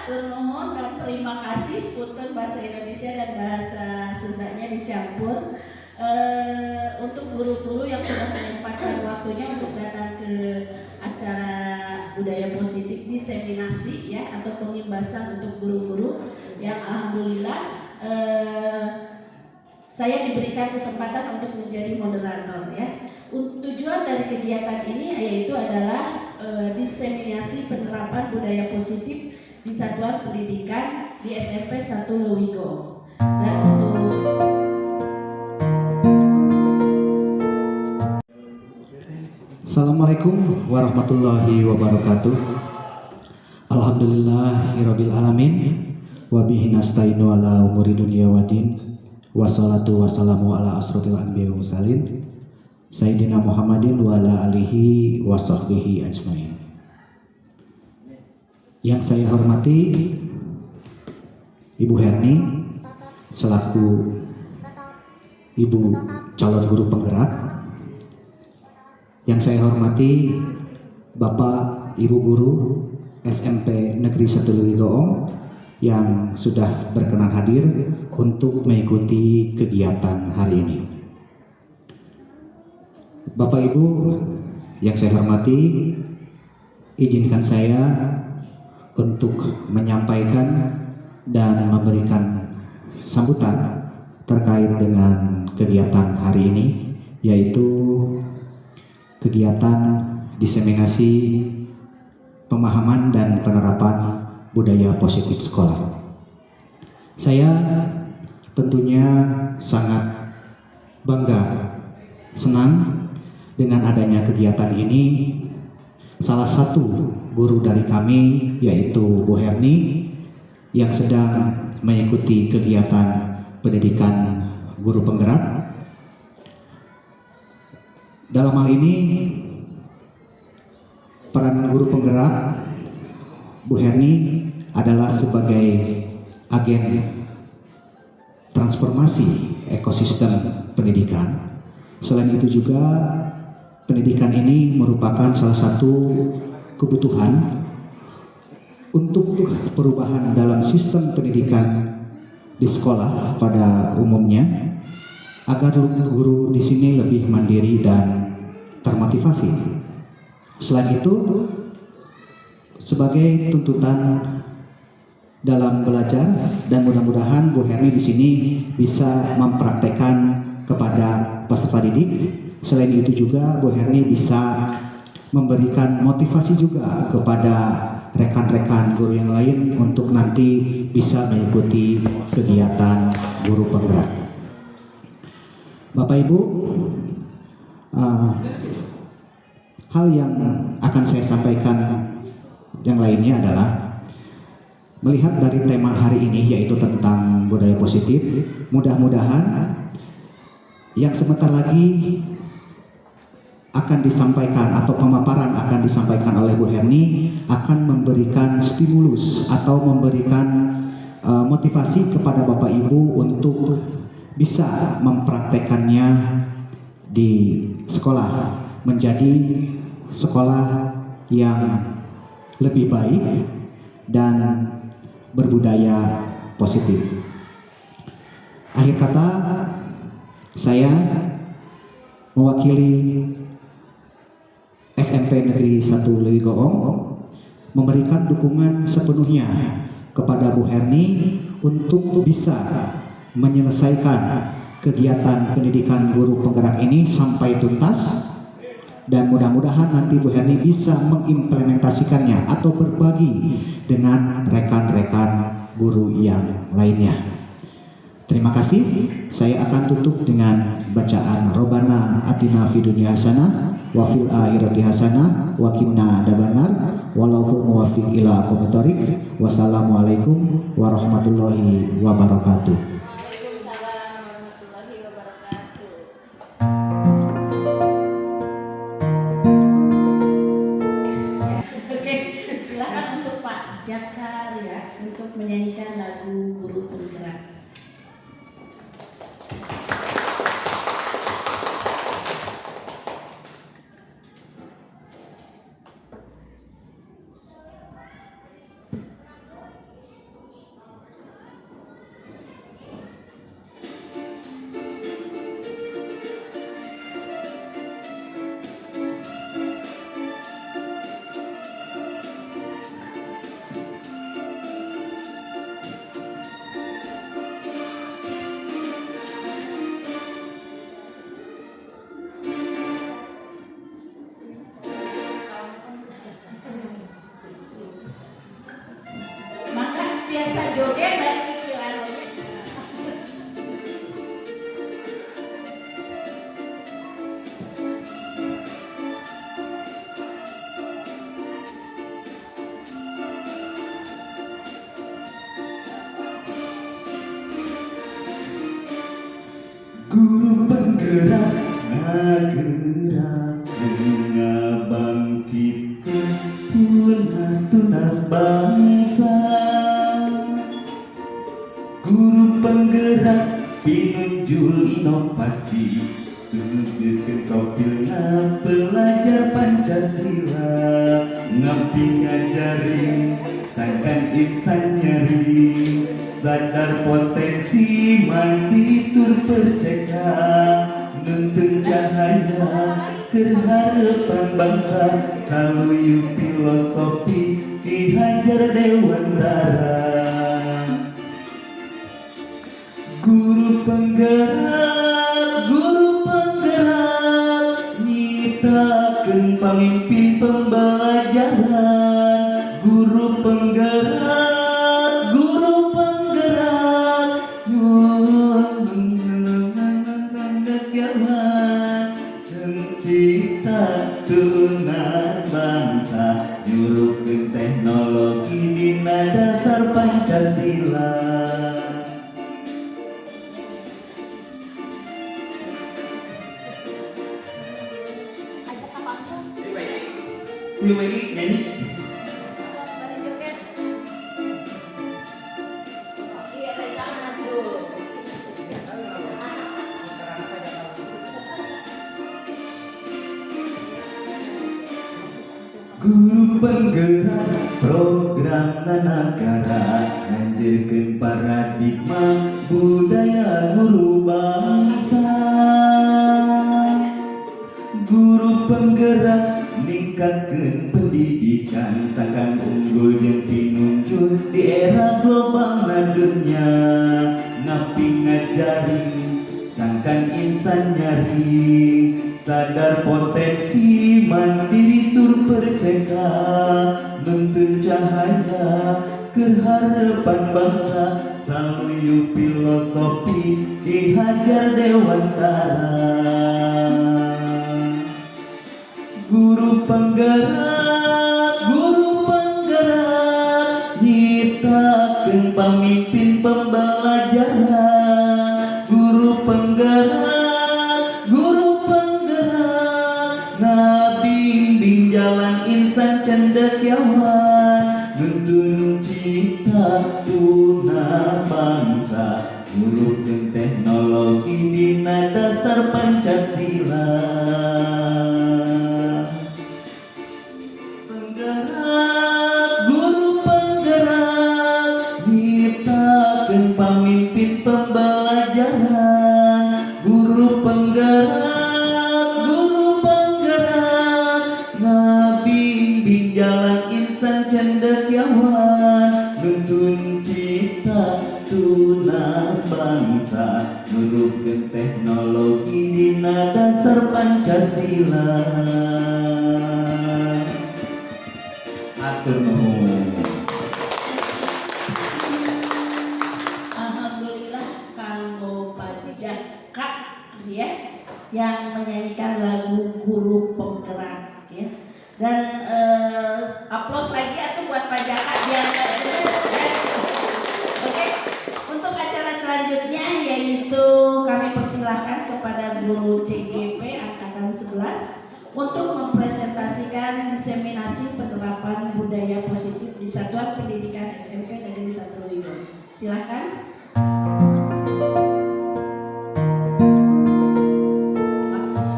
Turnuhun dan terima kasih punten bahasa Indonesia dan bahasa Sundanya dicampur. Untuk guru-guru yang sudah menyempatkan waktunya untuk datang ke acara budaya positif diseminasi ya atau pengimbasan untuk guru-guru yang alhamdulillah saya diberikan kesempatan untuk menjadi moderator ya. Tujuan dari kegiatan ini yaitu adalah diseminasi penerapan budaya positif di satuan pendidikan di SMP 1 Lewigo. Dan untuk Assalamualaikum warahmatullahi wabarakatuh. Alhamdulillahirabbil alamin wa bihi nasta'inu ala umuri dunya waddin. Wassalatu wassalamu ala asrofil anbiya'i wal mursalin Sayyidina Muhammadin wa ala alihi wa sahbihi ajmain. Yang saya hormati Ibu Herni selaku Ibu calon guru penggerak. Yang saya hormati Bapak Ibu Guru SMP Negeri 1 Lewigoong yang sudah berkenan hadir untuk mengikuti kegiatan hari ini. Bapak Ibu yang saya hormati, izinkan saya untuk menyampaikan dan memberikan sambutan terkait dengan kegiatan hari ini, yaitu kegiatan diseminasi pemahaman dan penerapan budaya positif sekolah. Saya tentunya sangat bangga, senang dengan adanya kegiatan ini. Salah satu guru dari kami yaitu Bu Herni yang sedang mengikuti kegiatan pendidikan guru penggerak. Dalam hal ini peran guru penggerak Bu Herni adalah sebagai agen transformasi ekosistem pendidikan. Selain itu juga pendidikan ini merupakan salah satu kebutuhan untuk perubahan dalam sistem pendidikan di sekolah pada umumnya, agar guru di sini lebih mandiri dan termotivasi. Selain itu, sebagai tuntutan dalam belajar, dan mudah-mudahan Bu Herni di sini bisa mempraktekkan kepada peserta didik. Selain itu juga Bu Herni bisa memberikan motivasi juga kepada rekan-rekan guru yang lain untuk nanti bisa mengikuti kegiatan guru penggerak. Bapak Ibu, hal yang akan saya sampaikan yang lainnya adalah melihat dari tema hari ini yaitu tentang budaya positif. Mudah-mudahan yang sebentar lagi akan disampaikan atau pemaparan akan disampaikan oleh Bu Herni akan memberikan stimulus atau memberikan motivasi kepada Bapak Ibu untuk bisa mempraktekannya di sekolah, menjadi sekolah yang lebih baik dan berbudaya positif. Akhir kata, saya mewakili SMP Negeri 1 Lewigoong memberikan dukungan sepenuhnya kepada Bu Herni untuk bisa menyelesaikan kegiatan pendidikan guru penggerak ini sampai tuntas, dan mudah-mudahan nanti Bu Herni bisa mengimplementasikannya atau berbagi dengan rekan-rekan guru yang lainnya. Terima kasih. Saya akan tutup dengan bacaan Robbana atina fid dunya hasanah wa fil akhirati hasanah wa qina adzabannar wallahu muwaffiq ila aqwamit thoriq. Wassalamualaikum warahmatullahi wabarakatuh. Jakar ya untuk menyanyikan lagu Guru Penggerak. biasa joget dan itu anu. Guru penggerak ngagerak ngabangkitkeun tunas bangsa. Guru penggerak pinunjul inovasi tunjukkeun profilna pelajar Pancasila. Ngabdi ngajarin sangkan insan nyeri, sadar potensi mandiri tur percaya, nuntun cahaya keur harapan bangsa, saluyu filosofi Ki Hajar Dewantara. Guru penggerak nyiptakeun pamimpin pembelajaran. Guru penggerak pencipta tunas bangsa, nyuruhkeun teknologi dina dasar Pancasila. Kudu lagi nyanyi. Guru penggerak program negara, ngajarkeun paradigma budaya guru bangsa. Guru penggerak ningkatkeun pendidikan, sangkan unggul jeung pinunjul di era global na dunya. Ngabdi ngajarin sangkan insan nyari, sadar potensi mandiri tur percaya, nuntun cahaya keur harapan bangsa, saluyu filosofi Ki Hajar Dewantara. Guru penggerak nyiptakeun pamimpin pembelajaran. Guru penggerak ngabimbing jalan insan cendekiawan, nuntun cipta tunas bangsa, nyuruhkeun teknologi dina dasar Pancasila. Guru penggerak nyiptakeun pamimpin pembelajaran. Guru penggerak ngabimbing jalan insan cendekiawan, nuntun cipta tunas bangsa, nyuruhkeun teknologi dina dasar Pancasila. Atur nuhun. Alhamdulillah kalau Pak Jaska ya yang menyanyikan lagu Guru Penggerak ya. Dan aplaus lagi atau buat Pak Jaka biar ya. Oke. Untuk acara selanjutnya yaitu kami persilahkan kepada guru CGP angkatan 11 untuk mempresentasikan diseminasi penerapan budaya positif di Satuan Pendidikan SMP Negeri 1 Luyo. Silakan.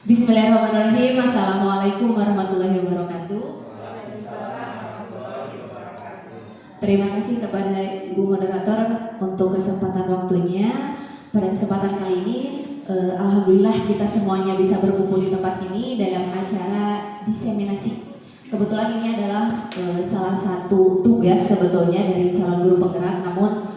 Bismillahirrahmanirrahim. Assalamualaikum warahmatullahi wabarakatuh. Terima kasih kepada Ibu Moderator untuk kesempatan waktunya. Pada kesempatan kali ini alhamdulillah kita semuanya bisa berkumpul di tempat ini dalam acara diseminasi. Kebetulan ini adalah salah satu tugas sebetulnya dari calon guru penggerak, namun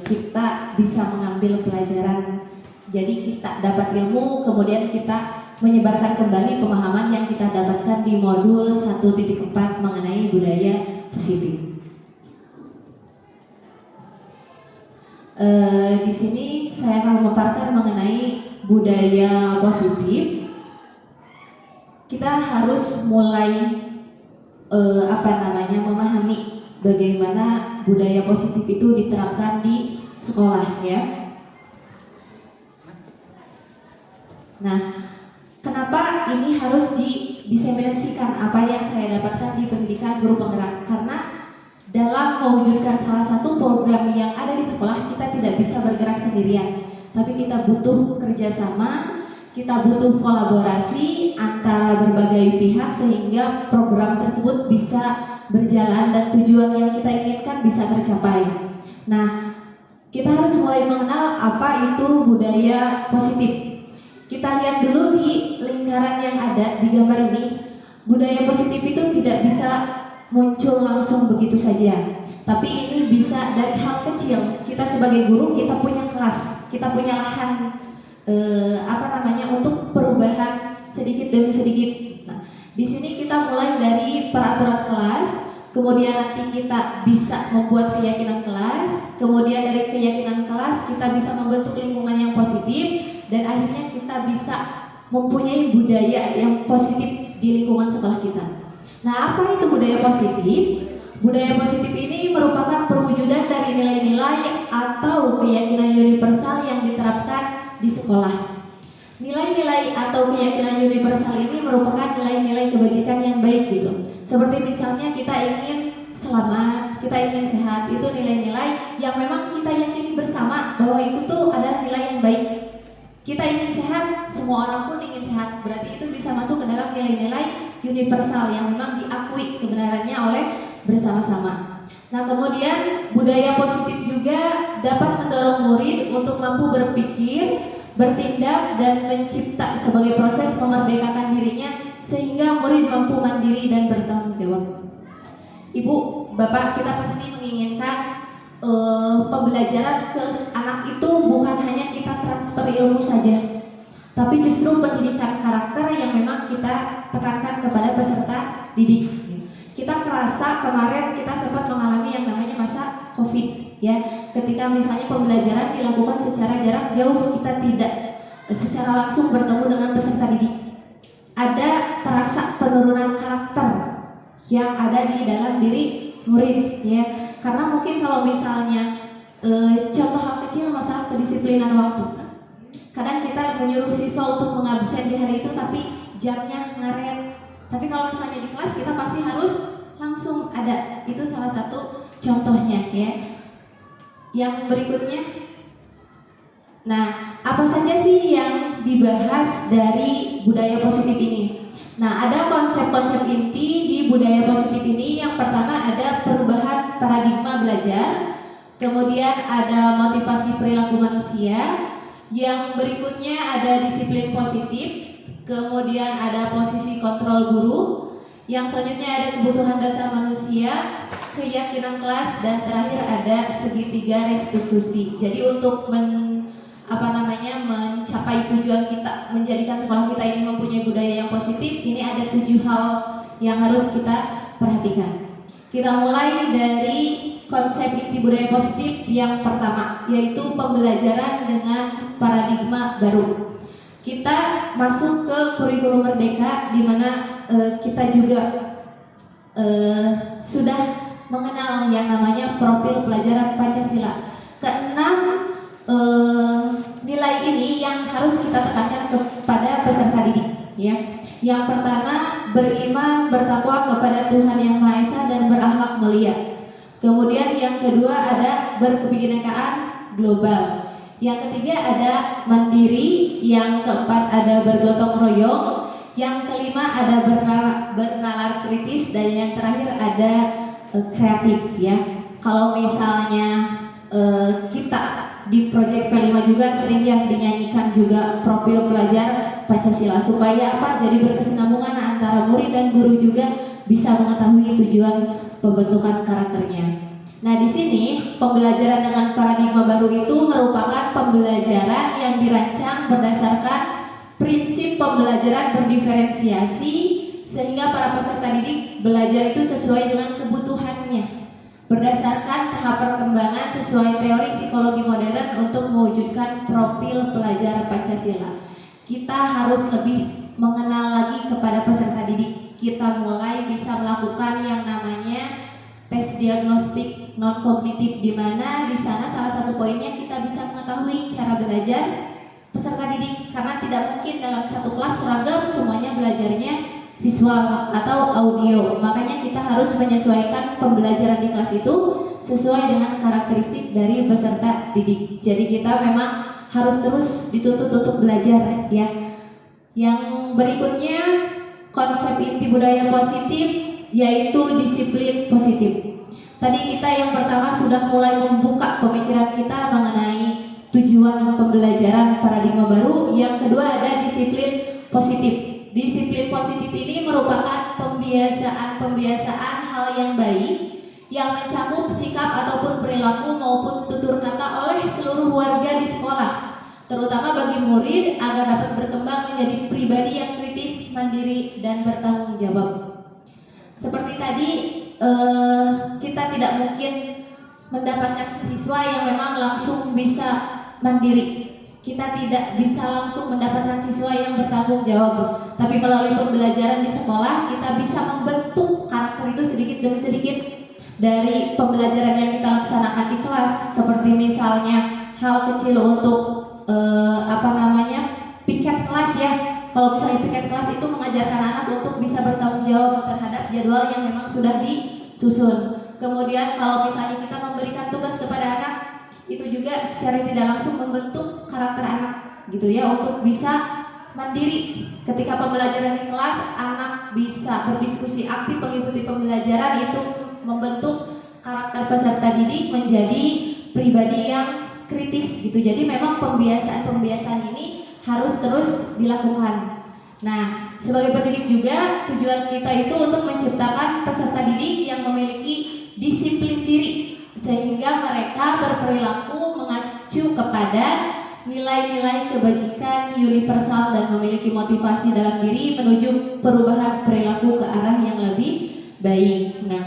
kita bisa mengambil pelajaran. Jadi kita dapat ilmu, kemudian kita menyebarkan kembali pemahaman yang kita dapatkan di modul 1.4 mengenai budaya positif. Di sini saya akan memaparkan mengenai budaya positif. Kita harus mulai memahami bagaimana budaya positif itu diterapkan di sekolah ya. Nah, kenapa ini harus diseminasikan apa yang saya dapatkan di pendidikan guru penggerak? Karena dalam mewujudkan salah satu program yang ada di sekolah, kita tidak bisa bergerak sendirian, tapi kita butuh kerjasama, kita butuh kolaborasi antara berbagai pihak sehingga program tersebut bisa berjalan dan tujuan yang kita inginkan bisa tercapai. Nah, kita harus mulai mengenal apa itu budaya positif. Kita lihat dulu di lingkaran yang ada di gambar ini. Budaya positif itu tidak bisa muncul langsung begitu saja, tapi ini bisa dari hal kecil. Kita sebagai guru, kita punya kelas, kita punya lahan untuk perubahan sedikit demi sedikit. Nah, di sini kita mulai dari peraturan kelas, kemudian nanti kita bisa membuat keyakinan kelas, kemudian dari keyakinan kelas kita bisa membentuk lingkungan yang positif, dan akhirnya kita bisa mempunyai budaya yang positif di lingkungan sekolah kita. Nah, apa itu budaya positif? Budaya positif ini merupakan perwujudan dari nilai-nilai atau keyakinan universal yang diterapkan di sekolah. Nilai-nilai atau keyakinan universal ini merupakan nilai-nilai kebajikan yang baik gitu. Seperti misalnya kita ingin selamat, kita ingin sehat, itu nilai-nilai yang memang kita yakini bersama bahwa itu tuh adalah nilai yang baik. Kita ingin sehat, semua orang pun ingin sehat, berarti itu bisa masuk ke dalam nilai-nilai universal yang memang diakui kebenarannya oleh bersama-sama. Nah, kemudian budaya positif juga dapat mendorong murid untuk mampu berpikir, bertindak, dan mencipta sebagai proses memerdekakan dirinya sehingga murid mampu mandiri dan bertanggung jawab. Ibu, Bapak, kita pasti menginginkan pembelajaran ke anak itu bukan hanya kita transfer ilmu saja, tapi justru pendidikan karakter yang memang kita tekankan kepada peserta didik. Kita kerasa kemarin kita sempat mengalami yang namanya masa COVID ya, ketika misalnya pembelajaran dilakukan secara jarak jauh, kita tidak secara langsung bertemu dengan peserta didik. Ada terasa penurunan karakter yang ada di dalam diri murid ya. Karena mungkin kalau misalnya contoh hal kecil masalah kedisiplinan waktu. Kadang kita menyuruh siswa untuk mengabsen di hari itu tapi jamnya ngaret. Tapi kalau misalnya di kelas kita pasti harus langsung ada. Itu salah satu contohnya ya. Yang berikutnya. Nah, apa saja sih yang dibahas dari budaya positif ini? Nah, ada konsep-konsep inti di budaya positif ini. Yang pertama ada perubahan paradigma belajar, kemudian ada motivasi perilaku manusia, yang berikutnya ada disiplin positif, kemudian ada posisi kontrol guru, yang selanjutnya ada kebutuhan dasar manusia, keyakinan kelas, dan terakhir ada segitiga restitusi. Jadi untuk mencapai tujuan kita, menjadikan sekolah kita ini mempunyai budaya yang positif, ini ada 7 hal yang harus kita perhatikan. Kita mulai dari konsep inti budaya positif yang pertama, yaitu pembelajaran dengan paradigma baru. Kita masuk ke kurikulum merdeka, di mana kita juga sudah mengenal yang namanya profil pelajaran Pancasila. Keenam nilai ini yang harus kita tekankan kepada peserta didik ya. Yang pertama, beriman, bertakwa kepada Tuhan Yang Maha Esa dan berakhlak mulia. Kemudian yang kedua ada berkebinekaan global. Yang ketiga ada mandiri, yang keempat ada bergotong royong, yang kelima ada bernalar kritis, dan yang terakhir ada kreatif ya. Kalau misalnya kita di proyek P5 juga sering yang dinyanyikan juga profil pelajar Pancasila, supaya apa? Jadi berkesinambungan antara murid dan guru juga bisa mengetahui tujuan pembentukan karakternya. Nah, di sini pembelajaran dengan paradigma baru itu merupakan pembelajaran yang dirancang berdasarkan prinsip pembelajaran berdiferensiasi, sehingga para peserta didik belajar itu sesuai dengan kebutuhannya, berdasarkan tahap perkembangan sesuai sesuai teori psikologi modern untuk mewujudkan profil pelajar Pancasila. Kita harus lebih mengenal lagi kepada peserta didik. Kita mulai bisa melakukan yang namanya tes diagnostik non kognitif, di mana di sana salah satu poinnya kita bisa mengetahui cara belajar peserta didik, karena tidak mungkin dalam satu kelas seragam semuanya belajarnya visual atau audio. Makanya kita harus menyesuaikan pembelajaran di kelas itu sesuai dengan karakteristik dari peserta didik. Jadi kita memang harus terus dituntut untuk belajar ya. Yang berikutnya konsep inti budaya positif, yaitu disiplin positif. Tadi kita yang pertama sudah mulai membuka pemikiran kita mengenai tujuan pembelajaran paradigma baru. Yang kedua ada disiplin positif. Disiplin positif ini merupakan pembiasaan hal yang baik yang mencakup sikap ataupun perilaku maupun tutur kata oleh seluruh warga di sekolah, terutama bagi murid agar dapat berkembang menjadi pribadi yang kritis, mandiri, dan bertanggung jawab. Seperti tadi, kita tidak mungkin mendapatkan siswa yang memang langsung bisa mandiri. Kita tidak bisa langsung mendapatkan siswa yang bertanggung jawab. Tapi melalui pembelajaran di sekolah, kita bisa membentuk karakter itu sedikit demi sedikit dari pembelajaran yang kita laksanakan di kelas. Seperti misalnya hal kecil untuk piket kelas ya. Kalau misalnya piket kelas itu mengajarkan anak untuk bisa bertanggung jawab terhadap jadwal yang memang sudah disusun. Kemudian kalau misalnya kita memberikan tugas kepada anak, itu juga secara tidak langsung membentuk karakter anak gitu ya, untuk bisa mandiri. Ketika pembelajaran di kelas, anak bisa berdiskusi aktif mengikuti pembelajaran, itu membentuk karakter peserta didik menjadi pribadi yang kritis gitu. Jadi memang pembiasaan ini harus terus dilakukan. Nah, sebagai pendidik juga tujuan kita itu untuk menciptakan peserta didik yang memiliki disiplin diri, sehingga mereka berperilaku mengacu kepada nilai-nilai kebajikan universal dan memiliki motivasi dalam diri menuju perubahan perilaku ke arah yang lebih baik. Nah,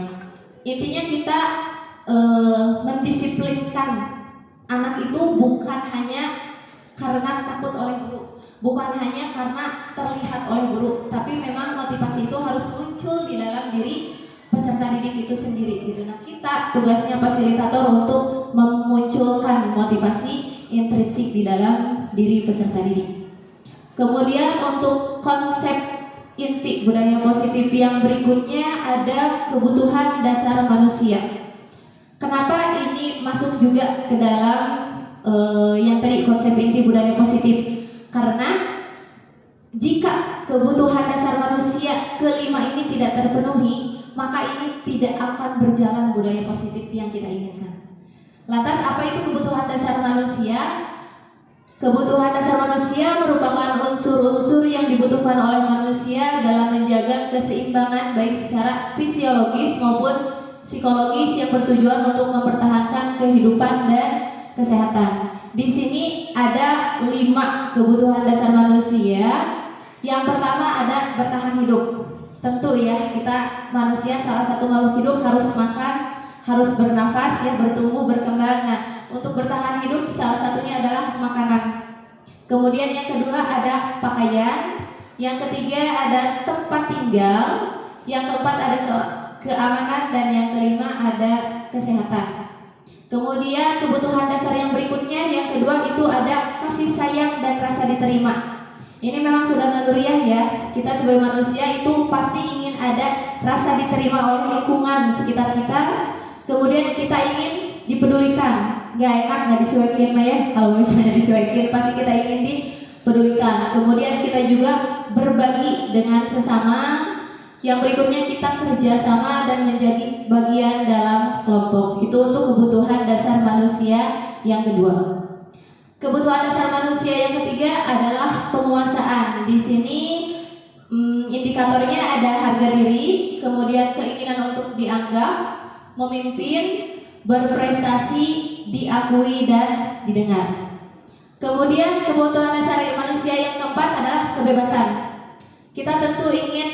intinya kita mendisiplinkan anak itu bukan hanya karena takut oleh guru, bukan hanya karena terlihat oleh guru, tapi memang motivasi itu harus muncul di dalam diri peserta didik itu sendiri gitu. Nah, kita tugasnya fasilitator untuk memunculkan motivasi intrinsik di dalam diri peserta didik. Kemudian untuk konsep inti budaya positif yang berikutnya ada kebutuhan dasar manusia. Kenapa ini masuk juga ke dalam yang tadi konsep inti budaya positif? Karena jika kebutuhan dasar manusia kelima ini tidak terpenuhi, maka ini tidak akan berjalan budaya positif yang kita inginkan. Lantas apa itu kebutuhan dasar manusia? Kebutuhan dasar manusia merupakan unsur-unsur yang dibutuhkan oleh manusia dalam menjaga keseimbangan baik secara fisiologis maupun psikologis yang bertujuan untuk mempertahankan kehidupan dan kesehatan. Di sini ada 5 kebutuhan dasar manusia. Yang pertama ada bertahan hidup. Tentu ya, kita manusia salah satu makhluk hidup harus makan, harus bernafas ya, bertumbuh, berkembang. Nah, untuk bertahan hidup salah satunya adalah makanan. Kemudian yang kedua ada pakaian. Yang ketiga ada tempat tinggal. Yang keempat ada keamanan, dan yang kelima ada kesehatan. Kemudian kebutuhan dasar yang berikutnya, yang kedua itu ada kasih sayang dan rasa diterima. Ini memang sudah naluriah ya, kita sebagai manusia itu pasti ingin ada rasa diterima oleh lingkungan sekitar kita. Kemudian kita ingin dipedulikan, gak enak gak dicuekin ya. Kalau misalnya dicuekin pasti kita ingin dipedulikan. Kemudian kita juga berbagi dengan sesama. Yang berikutnya kita kerjasama dan menjadi bagian dalam kelompok. Itu untuk kebutuhan dasar manusia yang kedua. Kebutuhan dasar manusia yang ketiga adalah penguasaan. Di sini indikatornya ada harga diri, kemudian keinginan untuk dianggap, memimpin, berprestasi, diakui dan didengar. Kemudian kebutuhan dasar manusia yang keempat adalah kebebasan. Kita tentu ingin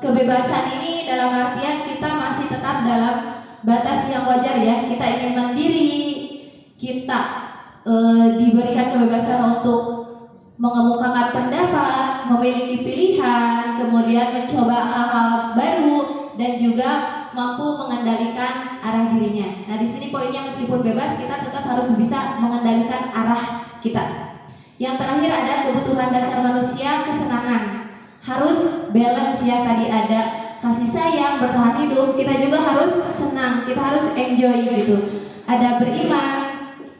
kebebasan ini dalam artian kita masih tetap dalam batas yang wajar ya. Kita ingin kita diberikan kebebasan untuk mengemukakan pendapat, memiliki pilihan, kemudian mencoba hal-hal baru dan juga mampu mengendalikan arah dirinya. Nah, di sini poinnya meskipun bebas kita tetap harus bisa mengendalikan arah kita. Yang terakhir ada kebutuhan dasar manusia, kesenangan. Harus balance ya, tadi ada kasih sayang, bertahan hidup, kita juga harus senang, kita harus enjoy gitu. Ada beriman,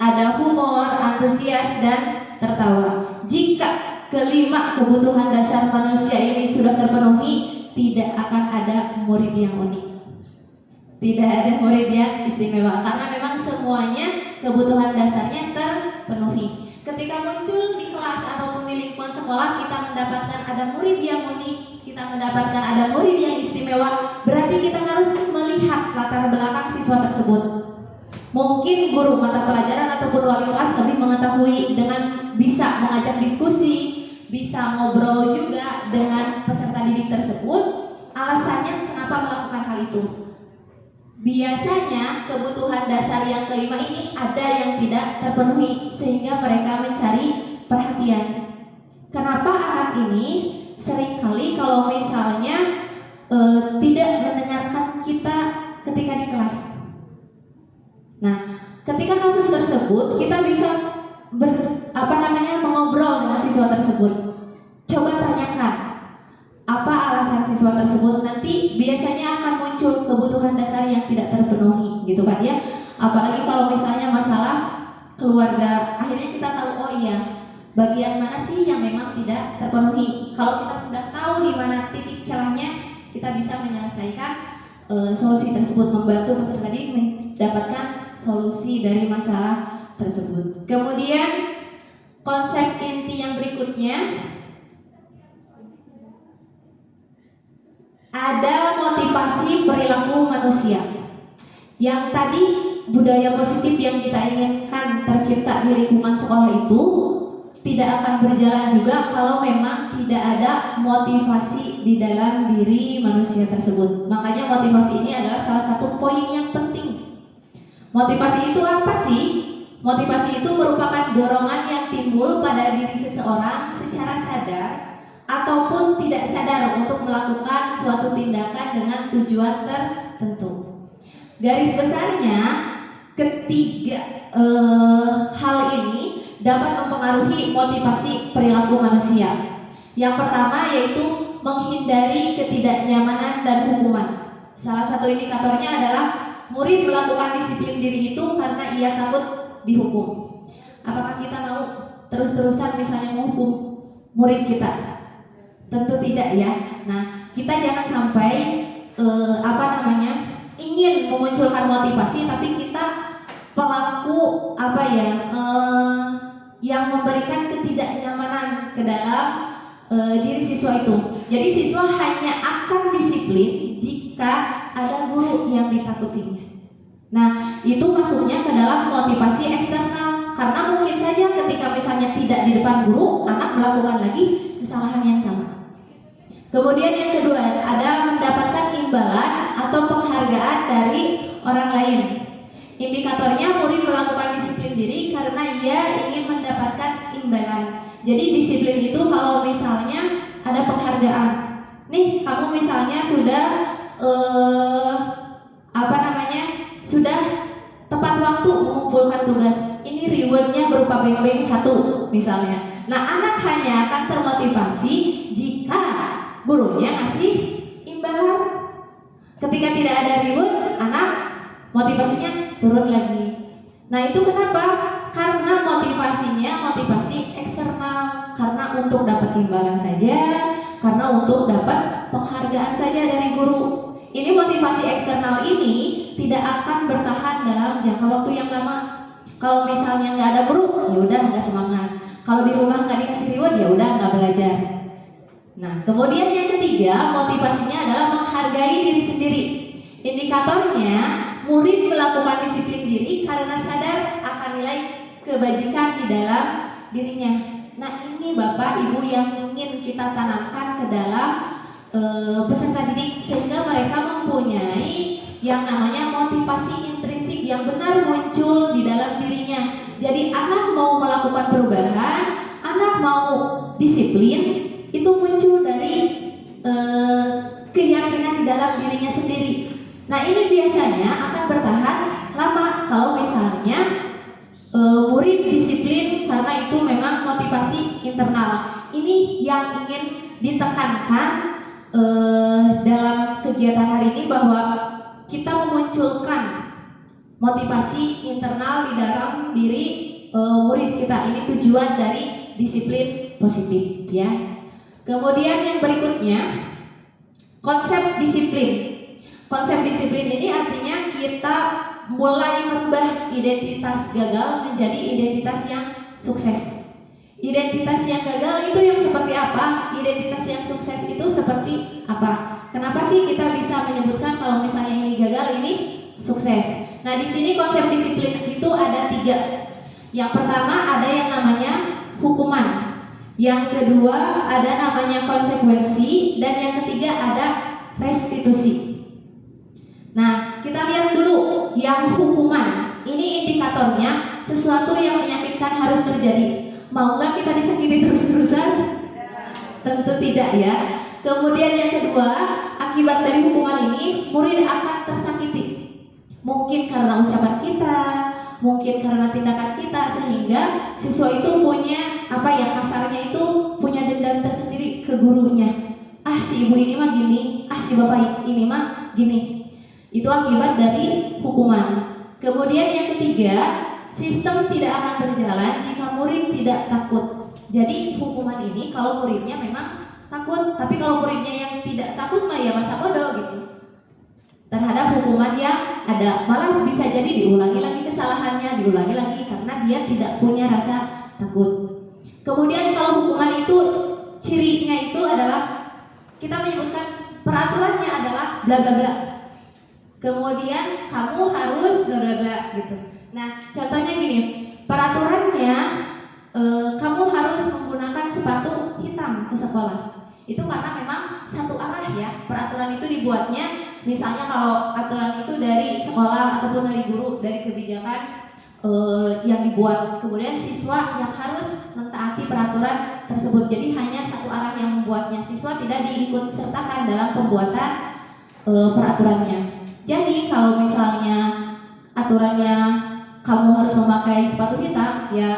ada humor, antusias dan tertawa. Jika kelima kebutuhan dasar manusia ini sudah terpenuhi, tidak akan ada murid yang unik. Tidak ada murid yang istimewa karena memang semuanya kebutuhan dasarnya terpenuhi. Ketika muncul di kelas ataupun di lingkungan sekolah kita mendapatkan ada murid yang unik, kita mendapatkan ada murid yang istimewa, berarti kita harus melihat latar belakang siswa tersebut. Mungkin guru mata pelajaran ataupun wali kelas lebih mengetahui dengan bisa mengajak diskusi, bisa ngobrol juga dengan peserta didik tersebut, alasannya kenapa melakukan hal itu. Biasanya kebutuhan dasar yang kelima ini ada yang tidak terpenuhi sehingga mereka mencari perhatian. Kenapa anak ini seringkali kalau misalnya tidak mendengarkan kita ketika di kelas. Nah, ketika kasus tersebut kita bisa mengobrol dengan siswa tersebut. Coba tanyakan apa alasan siswa tersebut, nanti biasanya akan muncul kebutuhan dasar yang tidak terpenuhi gitu kan ya. Apalagi kalau misalnya masalah keluarga, akhirnya kita tahu oh iya bagian mana sih yang memang tidak terpenuhi. Kalau kita sudah tahu di mana titik celahnya, kita bisa menyelesaikan solusi tersebut, membantu peserta didik mendapatkan solusi dari masalah tersebut. Kemudian konsep inti yang berikutnya ada motivasi perilaku manusia. Yang tadi budaya positif yang kita inginkan tercipta di lingkungan sekolah itu tidak akan berjalan juga kalau memang tidak ada motivasi di dalam diri manusia tersebut. Makanya motivasi ini adalah salah satu poin yang penting. Motivasi itu apa sih? Motivasi itu merupakan dorongan yang timbul pada diri seseorang secara sadar ataupun tidak sadar untuk melakukan suatu tindakan dengan tujuan tertentu. Garis besarnya, ketiga hal ini dapat mempengaruhi motivasi perilaku manusia. Yang pertama yaitu menghindari ketidaknyamanan dan hukuman. Salah satu indikatornya adalah murid melakukan disiplin diri itu karena ia takut dihukum. Apakah kita mau terus-terusan misalnya menghukum murid kita? Tentu tidak ya. Nah, kita jangan sampai ingin memunculkan motivasi tapi kita pelaku yang memberikan ketidaknyamanan ke dalam diri siswa itu. Jadi siswa hanya akan disiplin jika ada guru yang ditakutinya. Nah, itu masuknya ke dalam motivasi eksternal karena mungkin saja ketika misalnya tidak di depan guru, anak melakukan lagi kesalahan yang sama. Kemudian yang kedua ada mendapatkan imbalan atau penghargaan dari orang lain. Indikatornya murid melakukan disiplin diri karena ia ingin mendapatkan imbalan. Jadi disiplin itu kalau misalnya ada penghargaan. Nih, kamu misalnya sudah sudah tepat waktu mengumpulkan tugas. Ini rewardnya berupa beng-beng 1 misalnya. Nah, anak hanya akan termotivasi jika gurunya ngasih imbalan. Ketika tidak ada reward, anak motivasinya turun lagi. Nah, itu kenapa? Karena motivasinya motivasi eksternal, karena untuk dapat imbalan saja, karena untuk dapat penghargaan saja dari guru. Ini motivasi eksternal ini tidak akan bertahan dalam jangka waktu yang lama. Kalau misalnya nggak ada guru, ya udah nggak semangat. Kalau di rumah nggak dikasih reward, ya udah nggak belajar. Nah, kemudian yang ketiga, motivasinya adalah menghargai diri sendiri. Indikatornya, murid melakukan disiplin diri karena sadar akan nilai kebajikan di dalam dirinya. Nah, ini Bapak Ibu yang ingin kita tanamkan ke dalam peserta didik sehingga mereka mempunyai yang namanya motivasi intrinsik yang benar muncul di dalam dirinya. Jadi anak mau melakukan perubahan, anak mau disiplin, itu muncul dari keyakinan di dalam dirinya sendiri. Nah, ini biasanya akan bertahan lama kalau misalnya murid disiplin karena itu memang motivasi internal. Ini yang ingin ditekankan dalam kegiatan hari ini, bahwa kita memunculkan motivasi internal di dalam diri murid kita. Ini tujuan dari disiplin positif, ya. Kemudian yang berikutnya, konsep disiplin. Konsep disiplin ini artinya kita mulai merubah identitas gagal menjadi identitas yang sukses. Identitas yang gagal itu yang seperti apa? Identitas yang sukses itu seperti apa? Kenapa sih kita bisa menyebutkan kalau misalnya ini gagal, ini sukses? Nah, di sini konsep disiplin itu ada 3. Yang pertama ada yang namanya hukuman. Yang kedua ada namanya konsekuensi, dan yang ketiga ada restitusi. Nah, kita lihat dulu yang hukuman. Ini indikatornya sesuatu yang menyakitkan harus terjadi. Mau nggak kita disakiti terus-terusan? Tentu tidak, ya. Kemudian yang kedua, akibat dari hukuman ini murid akan tersakiti. Mungkin karena ucapan kita, mungkin karena tindakan kita, sehingga siswa itu punya kasarnya itu punya dendam tersendiri ke gurunya. Ah, si ibu ini mah gini, ah si bapak ini mah gini. Itu akibat dari hukuman. Kemudian yang ketiga, sistem tidak akan berjalan jika murid tidak takut. Jadi hukuman ini kalau muridnya memang takut, tapi kalau muridnya yang tidak takut mah ya masa bodoh gitu terhadap hukuman yang ada. Malah bisa jadi diulangi lagi kesalahannya, diulangi lagi karena dia tidak punya rasa takut. Kemudian kalau hukuman itu cirinya itu adalah kita menyebutkan peraturannya adalah bla bla bla. Kemudian kamu harus bla bla bla gitu. Nah, contohnya gini, peraturannya kamu harus menggunakan sepatu hitam ke sekolah. Itu karena memang satu arah, ya. Peraturan itu dibuatnya, misalnya kalau aturan itu dari sekolah ataupun dari guru, dari kebijakan yang dibuat. Kemudian siswa yang harus mentaati peraturan tersebut. Jadi hanya satu arah yang membuatnya. Siswa tidak diikut sertakan dalam pembuatan peraturannya. Jadi kalau misalnya aturannya kamu harus memakai sepatu hitam, ya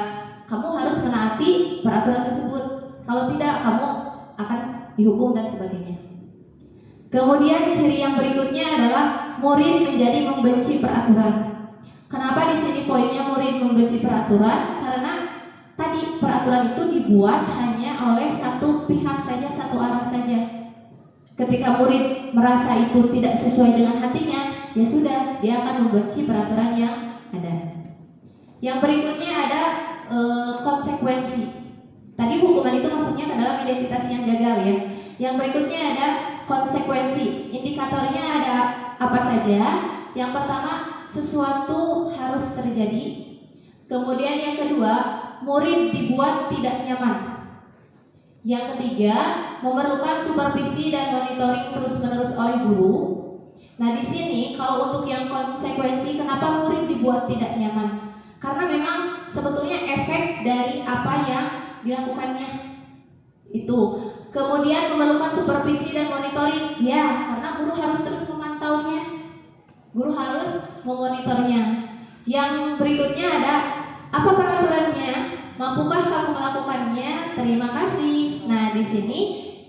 kamu harus menaati peraturan tersebut. Kalau tidak, kamu akan dihukum dan sebagainya. Kemudian ciri yang berikutnya adalah murid menjadi membenci peraturan. Kenapa di sini poinnya murid membenci peraturan? Karena tadi peraturan itu dibuat hanya oleh satu pihak saja, satu arah saja. Ketika murid merasa itu tidak sesuai dengan hatinya, ya sudah, dia akan membenci peraturan yang ada. Yang berikutnya ada konsekuensi. Tadi hukuman itu maksudnya adalah identitas yang gagal, ya. Yang berikutnya ada konsekuensi. Indikatornya ada apa saja? Yang pertama, sesuatu harus terjadi. Kemudian yang kedua, murid dibuat tidak nyaman. Yang ketiga, memerlukan supervisi dan monitoring terus-menerus oleh guru. Nah, di sini kalau untuk yang konsekuensi, kenapa murid dibuat tidak nyaman? Karena memang sebetulnya efek dari apa yang dilakukannya itu. Kemudian memerlukan supervisi dan monitoring, ya, karena guru harus terus memantaunya. Guru harus memonitornya. Yang berikutnya ada apa peraturannya? Mampukah kamu melakukannya? Terima kasih. Nah, di sini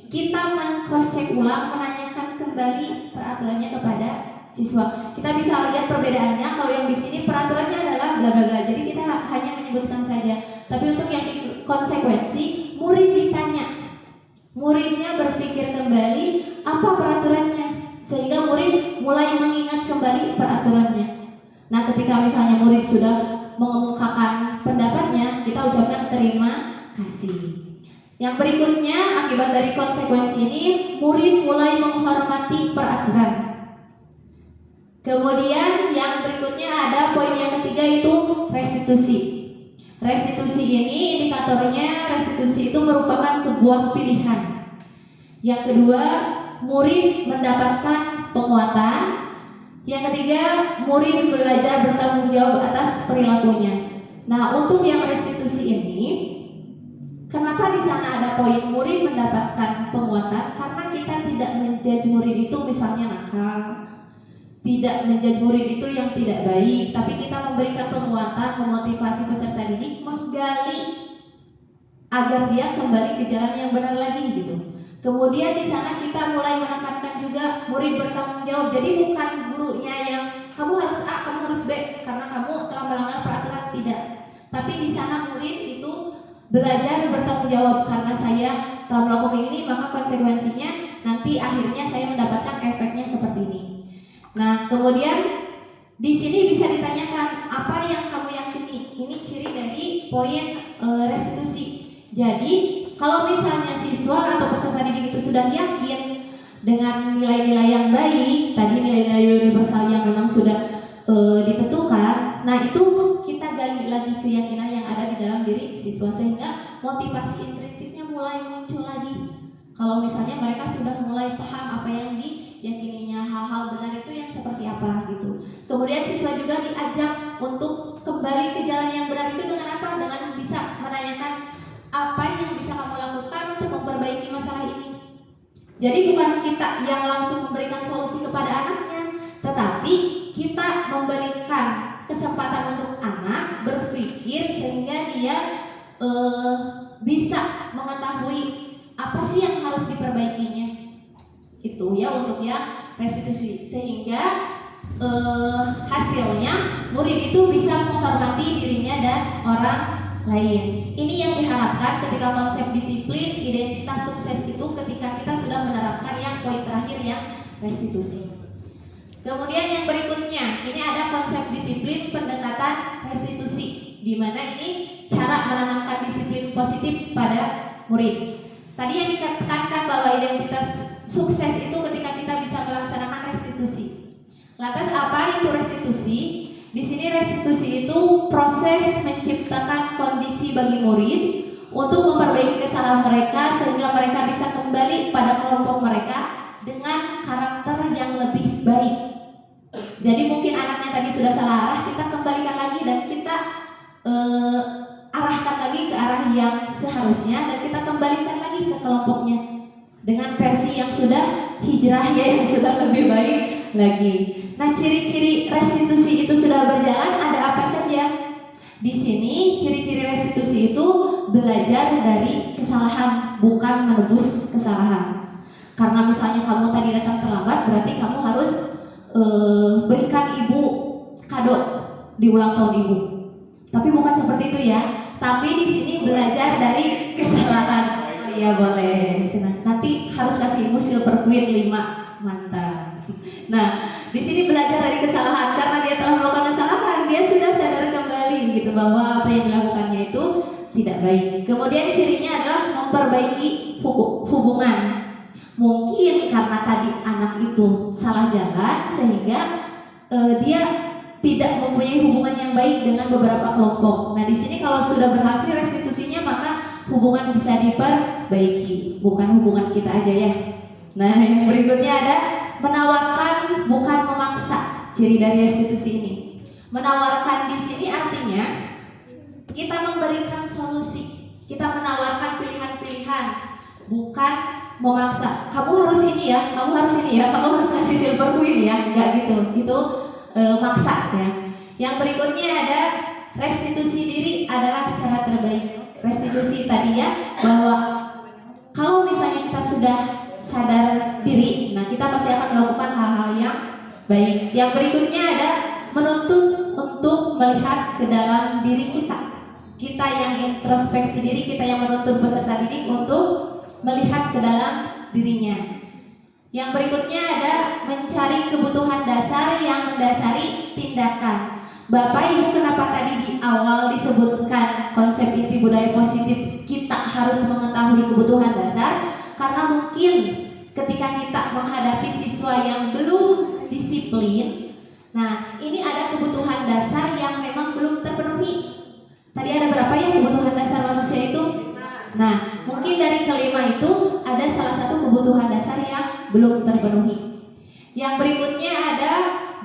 kita men-cross check ulang, menanyakan kembali peraturannya kepada siswa. Kita bisa lihat perbedaannya. Kalau yang di sini peraturannya adalah bla bla bla. Jadi kita hanya menyebutkan saja. Tapi untuk yang di konsekuensi, murid ditanya. Muridnya berpikir kembali apa peraturannya, sehingga murid mulai mengingat kembali peraturannya. Nah, ketika misalnya murid sudah mengemukakan pendapatnya, kita ucapkan terima kasih. Yang berikutnya, akibat dari konsekuensi ini, murid mulai menghormati peraturan. Kemudian yang berikutnya ada poin yang ketiga, itu restitusi. Restitusi ini indikatornya, restitusi itu merupakan sebuah pilihan. Yang kedua, murid mendapatkan penguatan. Yang ketiga, murid belajar bertanggung jawab atas perilakunya. Nah, untuk yang restitusi ini, kenapa di sana ada poin murid mendapatkan penguatan? Karena kita tidak menjudge murid itu misalnya nakal, tidak menjudge murid itu yang tidak baik, tapi kita memberikan penguatan, memotivasi peserta didik, menggali agar dia kembali ke jalan yang benar lagi gitu. Kemudian di sana kita mulai menekankan juga murid bertanggung jawab. Jadi bukan gurunya yang kamu harus A, kamu harus B karena kamu telah melanggar peraturan, tidak. Tapi di sana murid itu belajar bertanggung jawab, karena saya telah melakukan ini maka konsekuensinya nanti akhirnya saya mendapatkan efeknya seperti ini. Nah, kemudian di sini bisa ditanyakan apa yang kamu yakini. Ini ciri dari poin restitusi. Jadi kalau misalnya siswa atau peserta didik itu sudah yakin dengan nilai-nilai yang baik, tadi nilai-nilai universal yang memang sudah ditentukan, nah itu kita gali lagi keyakinan yang ada di dalam diri siswa sehingga motivasi intrinsiknya mulai muncul lagi. Kalau misalnya mereka sudah mulai paham apa yang diyakininya, hal-hal benar itu yang seperti apa gitu. Kemudian siswa juga diajak untuk kembali ke jalan yang benar itu dengan apa? Dengan bisa menanyakan apa yang bisa kamu lakukan untuk memperbaiki masalah ini. Jadi bukan kita yang langsung memberikan solusi kepada anaknya, tetapi kita memberikan kesempatan untuk anak berpikir sehingga dia bisa mengetahui apa sih yang harus diperbaikinya. Itu ya untuk yang restitusi, sehingga hasilnya murid itu bisa menghormati dirinya dan orang lain. Ini yang diharapkan ketika konsep disiplin identitas sukses itu ketika kita sudah menerapkan yang poin terakhir yang restitusi. Kemudian yang berikutnya, ini ada konsep disiplin pendekatan restitusi, di mana ini cara menanamkan disiplin positif pada murid. Tadi yang dikatakan bahwa identitas sukses itu ketika kita bisa melaksanakan restitusi. Lantas apa itu restitusi? Di sini restitusi itu proses menciptakan kondisi bagi murid untuk memperbaiki kesalahan mereka sehingga mereka bisa kembali pada kelompok mereka dengan karakter yang lebih baik. Jadi mungkin anaknya tadi sudah salah arah, kita kembalikan lagi dan kita arahkan lagi ke arah yang seharusnya dan kita kembalikan lagi ke kelompoknya dengan versi yang sudah hijrah ya, yang sudah lebih baik lagi. Nah, ciri-ciri restitusi itu sudah berjalan ada apa saja? Di sini ciri-ciri restitusi itu belajar dari kesalahan, bukan menebus kesalahan. Karena misalnya kamu tadi datang terlambat, berarti kamu harus berikan ibu kado di ulang tahun ibu. Tapi bukan seperti itu ya. Tapi di sini belajar dari kesalahan. Oh, iya boleh. Nanti harus kasih ibu silver queen 5 mantap. Nah, di sini belajar dari kesalahan karena dia telah melakukan kesalahan, dia sudah sadar kembali gitu bahwa apa yang dilakukannya itu tidak baik. Kemudian cirinya adalah memperbaiki hubungan. Mungkin karena tadi anak itu salah jalan sehingga dia tidak mempunyai hubungan yang baik dengan beberapa kelompok. Nah, di sini kalau sudah berhasil restitusinya maka hubungan bisa diperbaiki, bukan hubungan kita aja ya. Nah, yang berikutnya ada menawarkan bukan memaksa. Ciri dari restitusi ini. Menawarkan di sini artinya kita memberikan solusi. Kita menawarkan pilihan-pilihan, bukan memaksa. Kamu harus ini ya, kamu harus ini ya, kamu harus ngasih silver queen ya. Enggak gitu. Itu maksa ya. Yang berikutnya ada restitusi diri adalah cara terbaik. Restitusi tadi ya, bahwa kalau misalnya kita sudah sadar diri, nah kita pasti akan melakukan hal-hal yang baik. Yang berikutnya ada menuntut untuk melihat ke dalam diri kita. Kita yang introspeksi diri, kita yang menuntut peserta didik untuk melihat ke dalam dirinya. Yang berikutnya ada mencari kebutuhan dasar yang mendasari tindakan. Bapak Ibu, kenapa tadi di awal disebutkan konsep inti budaya positif kita harus mengetahui kebutuhan dasar? Karena mungkin ketika kita menghadapi siswa yang belum disiplin, nah ini ada kebutuhan dasar yang memang belum terpenuhi. Tadi ada berapa ya kebutuhan dasar manusia itu? Nah, mungkin dari kelima itu ada salah satu kebutuhan dasar yang belum terpenuhi. Yang berikutnya ada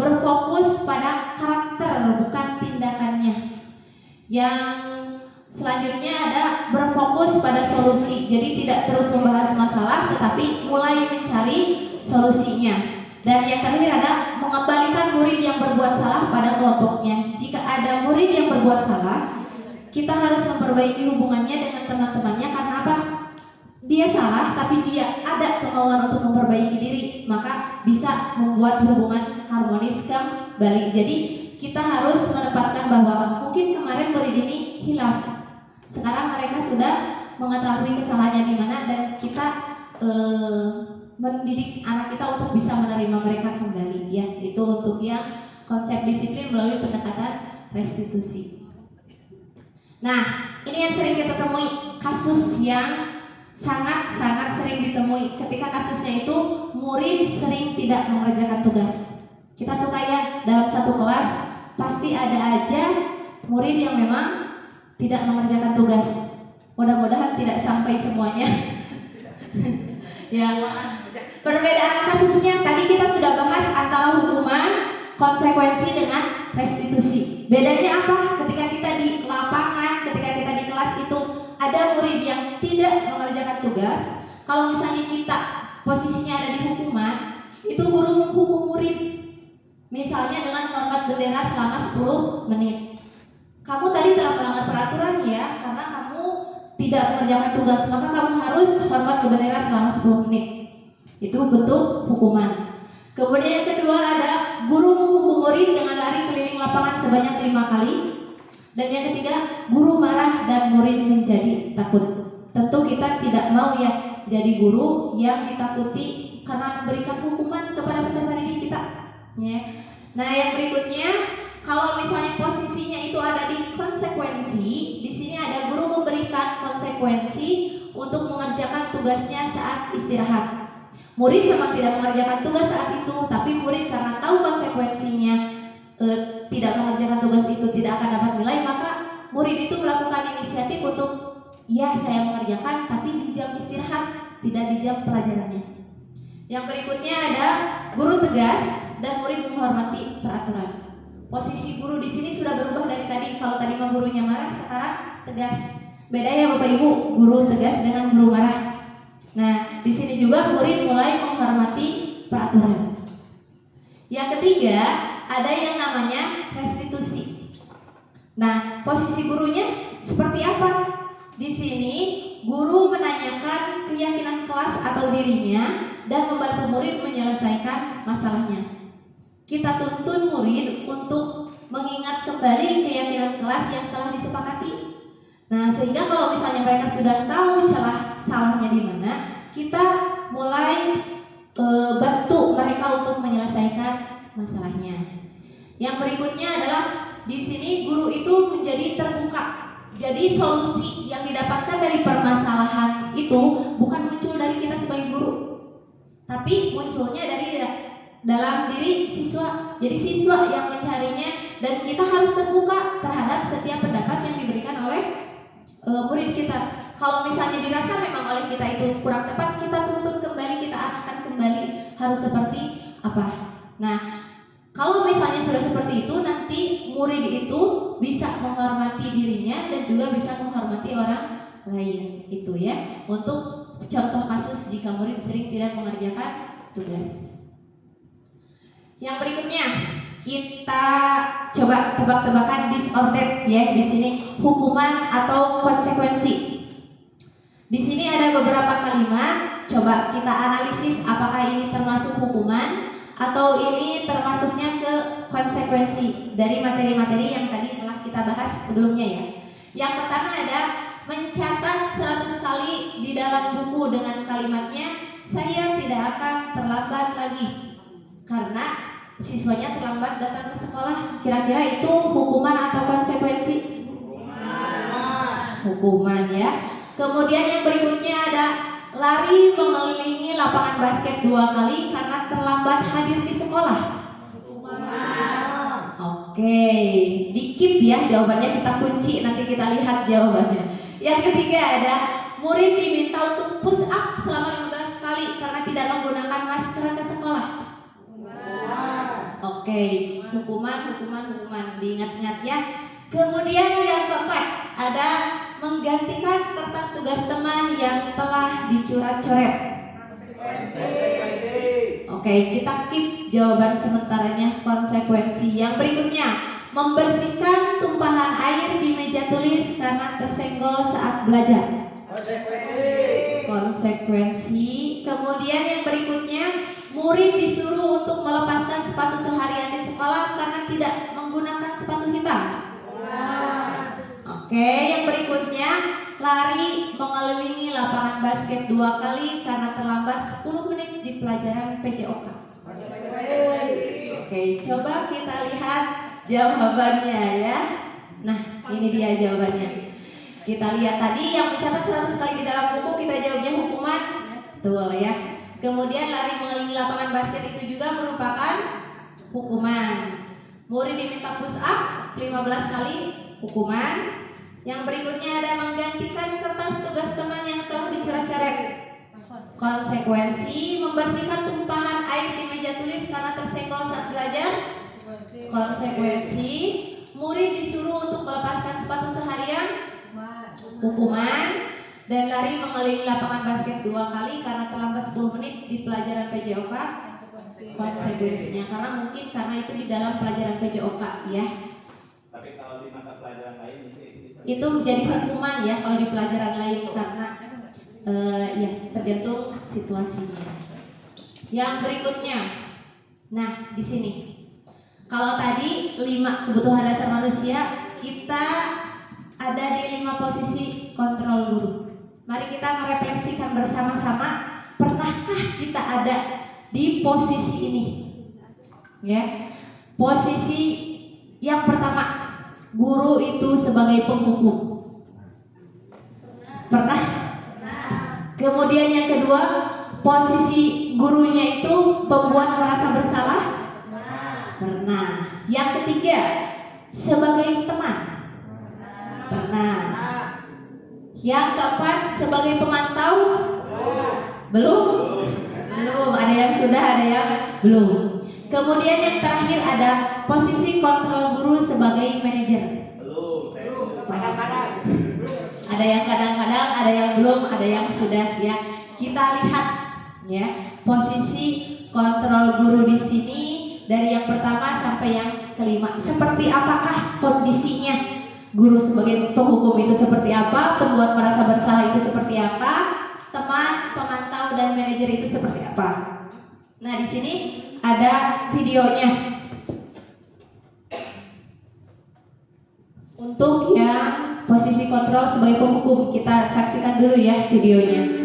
berfokus pada karakter bukan tindakannya. Yang selanjutnya ada berfokus pada solusi. Jadi tidak terus membahas masalah tetapi mulai mencari solusinya. Dan yang terakhir ada mengembalikan murid yang berbuat salah pada kelompoknya. Jika ada murid yang berbuat salah, kita harus memperbaiki hubungannya dengan teman-temannya. Karena apa? Dia salah tapi dia ada kemauan untuk memperbaiki diri, maka bisa membuat hubungan harmonis kembali. Jadi kita harus menempatkan bahwa mungkin kemarin murid ini hilaf, sekarang mereka sudah mengetahui kesalahannya di mana, dan kita mendidik anak kita untuk bisa menerima mereka kembali, ya. Itu untuk yang konsep disiplin melalui pendekatan restitusi. Nah, ini yang sering kita temui, kasus yang sangat sering ditemui. Ketika kasusnya itu murid sering tidak mengerjakan tugas. Kita suka ya, dalam satu kelas pasti ada aja murid yang memang tidak mengerjakan tugas. Mudah-mudahan tidak sampai semuanya. Ya, perbedaan kasusnya tadi kita sudah bahas antara hukuman, konsekuensi dengan restitusi. Bedanya apa? Ketika kita di lapangan, ketika kita di kelas itu ada murid yang tidak mengerjakan tugas. Kalau misalnya kita posisinya ada di hukuman, itu guru menghukum murid. Misalnya dengan menghormat bendera selama 10 menit. Kamu tadi telah melanggar peraturan ya, karena kamu tidak mengerjakan tugas, maka kamu harus hormat ke bendera selama 10 menit. Itu bentuk hukuman. Kemudian yang kedua ada guru menghukum murid dengan lari keliling lapangan sebanyak 5 kali. Dan yang ketiga, guru marah dan murid menjadi takut. Tentu kita tidak mau ya jadi guru yang ditakuti karena memberikan hukuman kepada peserta didik kita. Ya. Nah, yang berikutnya, kalau misalnya posisinya itu ada di konsekuensi, di sini ada guru memberikan konsekuensi untuk mengerjakan tugasnya saat istirahat. Murid memang tidak mengerjakan tugas saat itu, tapi murid karena tahu konsekuensinya tidak mengerjakan tugas itu tidak akan dapat nilai, maka murid itu melakukan inisiatif untuk ya saya mengerjakan tapi di jam istirahat, tidak di jam pelajarannya. Yang berikutnya ada guru tegas dan murid menghormati peraturan. Posisi guru di sini sudah berubah dari tadi. Kalau tadi mah gurunya marah, sekarang tegas. Beda ya Bapak Ibu, guru tegas dengan guru marah. Nah, di sini juga murid mulai menghormati peraturan. Yang ketiga, ada yang namanya restitusi. Nah, posisi gurunya seperti apa? Di sini guru menanyakan keyakinan kelas atau dirinya dan membantu murid menyelesaikan masalahnya. Kita tuntun murid untuk mengingat kembali keyakinan kelas yang telah disepakati. Nah, sehingga kalau misalnya mereka sudah tahu celah salahnya di mana, kita mulai bantu mereka untuk menyelesaikan masalahnya. Yang berikutnya adalah di sini guru itu menjadi terbuka. Jadi solusi yang didapatkan dari permasalahan itu bukan muncul dari kita sebagai guru, tapi munculnya dari dalam diri siswa. Jadi siswa yang mencarinya dan kita harus terbuka terhadap setiap pendapat yang diberikan oleh murid kita. Kalau misalnya dirasa memang oleh kita itu kurang tepat, kita tuntun kembali, kita arahkan kembali harus seperti apa. Nah, kalau misalnya sudah seperti itu, nanti murid itu bisa menghormati dirinya dan juga bisa menghormati orang lain. Itu ya, untuk contoh kasus jika murid sering tidak mengerjakan tugas. Yang berikutnya, kita coba tebak-tebakan disordered ya di sini, hukuman atau konsekuensi. Di sini ada beberapa kalimat, coba kita analisis apakah ini termasuk hukuman atau ini termasuknya ke konsekuensi dari materi-materi yang tadi telah kita bahas sebelumnya ya. Yang pertama ada mencatat 100 kali di dalam buku dengan kalimatnya saya tidak akan terlambat lagi karena siswanya terlambat datang ke sekolah. Kira-kira itu hukuman atau konsekuensi? Hukuman ya. Kemudian yang berikutnya ada lari mengelilingi lapangan basket 2 kali karena terlambat hadir di sekolah. Oke, di keep ya jawabannya, kita kunci, nanti kita lihat jawabannya. Yang ketiga ada murid diminta untuk push up selama 15 kali karena tidak menggunakan masker ke sekolah. Oke, hukuman diingat-ingat ya. Kemudian yang keempat ada menggantikan kertas tugas teman yang telah dicoret-coret. Oke, kita keep jawaban sementaranya. Konsekuensi yang berikutnya, membersihkan tumpahan air di meja tulis karena tersenggol saat belajar. Konsekuensi. Kemudian yang berikutnya, murid disuruh untuk melepaskan sepatu seharian di sekolah karena tidak menggunakan sepatu hitam. Oke, yang berikutnya, lari mengelilingi lapangan basket 2 kali karena terlambat 10 menit di pelajaran PJOK. Oke, coba kita lihat jawabannya ya. Nah, ini dia jawabannya. Kita lihat tadi yang mencatat 100 kali di dalam buku, kita jawabnya hukuman. Betul ya. Kemudian lari mengelilingi lapangan basket itu juga merupakan hukuman. Murid diminta push up 15 kali, hukuman. Yang berikutnya ada menggantikan kertas tugas teman yang telah dicoret-coret. Konsekuensi, membersihkan tumpahan air di meja tulis karena tersenggol saat belajar. Konsekuensi, murid disuruh untuk melepaskan sepatu seharian. Hukuman. Dan lari mengelilingi lapangan basket 2 kali karena terlambat 10 menit di pelajaran PJOK. Konsekuensinya karena itu di dalam pelajaran PJOK ya. Tapi kalau di mata pelajaran lain itu jadi hukuman ya kalau di pelajaran lain karena ya tergantung situasinya. Yang berikutnya, nah di sini kalau tadi 5 kebutuhan dasar manusia, kita ada di 5 posisi kontrol guru. Mari kita merefleksikan bersama-sama, pernahkah kita ada di posisi ini? Ya, posisi yang pertama, guru itu sebagai penghukum. Pernah? Kemudian yang kedua, posisi gurunya itu pembuat merasa bersalah. Pernah. Yang ketiga, sebagai teman. Pernah. Yang keempat, sebagai pemantau. Belum? Belum. Ada yang sudah, ada yang belum. Kemudian yang terakhir ada posisi kontrol guru sebagai manajer. belum. Kadang-kadang. Ada yang kadang-kadang, ada yang belum, ada yang sudah ya. Kita lihat ya posisi kontrol guru di sini dari yang pertama sampai yang kelima. Seperti apakah kondisinya? Guru sebagai penghukum itu seperti apa? Pembuat merasa bersalah itu seperti apa? Teman, pemantau dan manajer itu seperti apa? Nah, di sini ada videonya. Untuk yang posisi kontrol sebagai penghukum, kita saksikan dulu ya videonya.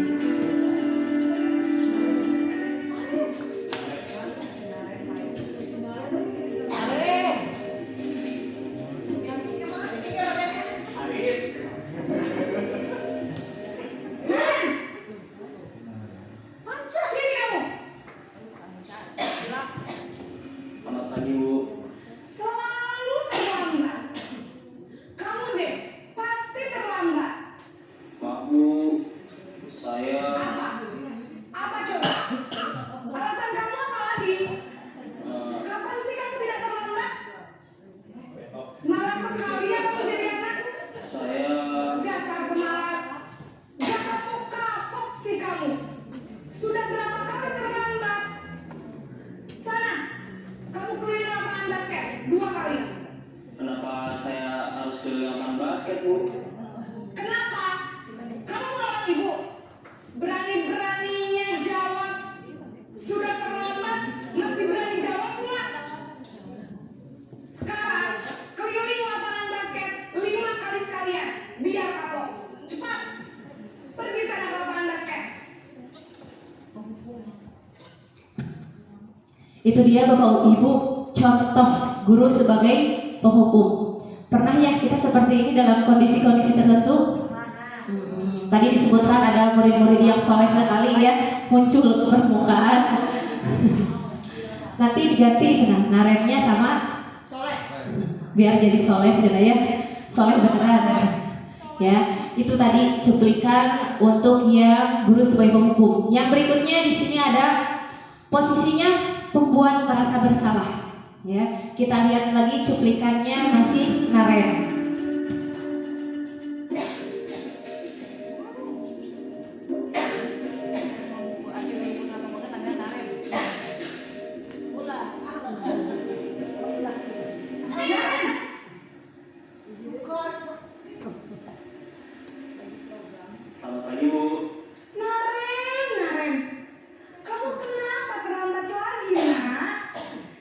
Selamat pagi, Bu. Selalu terlambat. Kamu deh pasti terlambat. Maaf Bu, saya Apa? Apa coba? Alasan kamu apa lagi? Kapan sih kamu tidak terlambat? Malas sekali ya kamu jadi anak. saya Dasar pemalas. Gak kapok-kapok sih kamu. Sudah berapa kali terlambat? Sana, kamu keliling lapangan basket 2 kali. kenapa saya harus keliling lapangan basket Bu? Kenapa? Kamu melawan ibu. Berani-beraninya jawab. Sudah terlambat, masih berani jawab enggak? Sekarang keliling lapangan basket 5 kali sekalian. Biar kapok. Cepat. Pergi sana ke lapangan basket. Itu dia Bapak Ibu contoh guru sebagai penghukum. Pernah ya kita seperti ini dalam kondisi-kondisi tertentu? Tadi disebutkan ada murid-murid yang soleh sekali ya muncul ke permukaan. Nanti diganti nah remnya sama Soleh. biar jadi soleh gitu ya. Soleh beneran. Ya, itu tadi cuplikan untuk yang guru sebagai penghukum. Yang berikutnya di sini ada posisinya pembuat merasa bersalah. Ya, kita lihat lagi cuplikannya masih Naren. Selamat pagi Bu. Naren, kamu kenapa terlambat lagi, nak?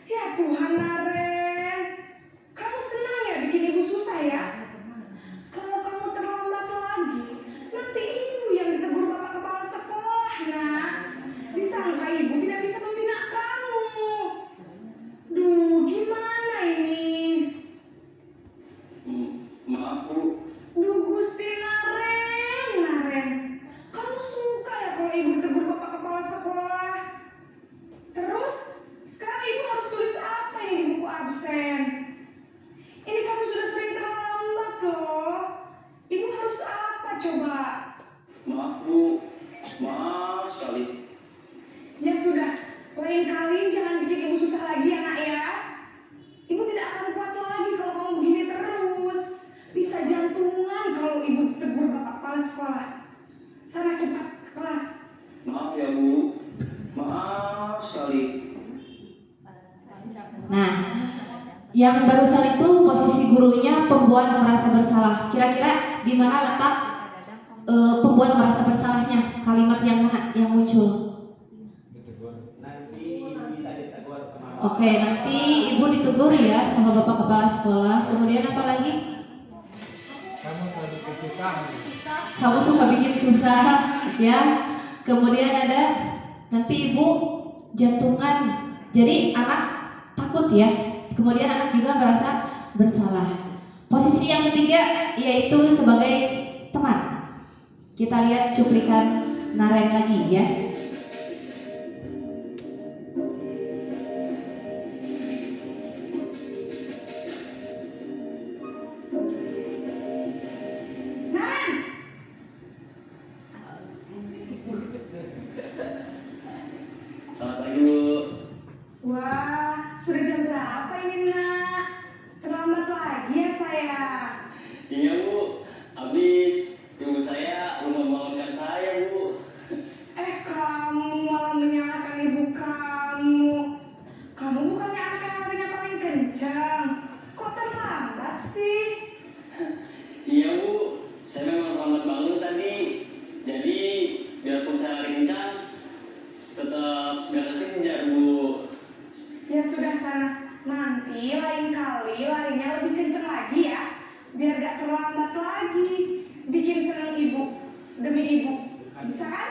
Ya Tuhan, Naren, kamu senang ya bikin ibu susah ya? Kalau kamu terlambat lagi, nanti ibu yang ditegur bapak kepala sekolah, nak. Disangka ibu tidak bisa membina kamu. Duh, gimana ini? Maaf Bu. Duh, Gusti Naren, kamu suka ya kalau ibu ditegur bapak kepala sekolah? Terus, sekarang ibu harus tulis apa ini di buku absen? Ini kamu sudah sering terlambat loh. Ibu harus apa coba? Maaf Bu. Maaf sekali. Ya sudah, lain kali jangan bikin ibu susah lagi ya nak ya. Ibu tidak akan kuat lagi kalau kamu begini terus. Bisa jantungan kalau ibu tegur bapak kepala sekolah. Sana cepat ke kelas. Maaf ya Bu. Maaf sekali. Nah, yang barusan itu posisi gurunya pembuat merasa bersalah. Kira-kira di mana letak pembuat merasa bersalahnya? Kalimat yang mana yang muncul? Nanti bisa ditegur sama Oke, nanti ibu ditegur ya sama bapak kepala sekolah. Kemudian apa lagi? Kamu suka bikin susah, ya. Kemudian ada nanti ibu jantungan. Jadi anak takut ya. Kemudian anak juga merasa bersalah. Posisi yang ketiga yaitu sebagai teman. Kita lihat cuplikan Naren lagi ya. Naren, Selamat pagi Bu. wah, sudah jam berapa ini nak? Terlambat lagi ya sayang. Iya Bu. Habis ibu saya belum membangunkan saya Bu. Kamu malah menyalahkan ibu kamu. Kamu bukannya anak yang larinya paling kencang. Kok terlambat sih? Iya Bu. Saya memang terlambat bangun tadi. Jadi biarpun saya lari kencang, tetap gak kejar Bu. Ya sudah sana. Nanti lain kali larinya lebih kencang lagi ya. Biar gak terlambat lagi. Bikin senang ibu. Demi ibu. Bisa kan?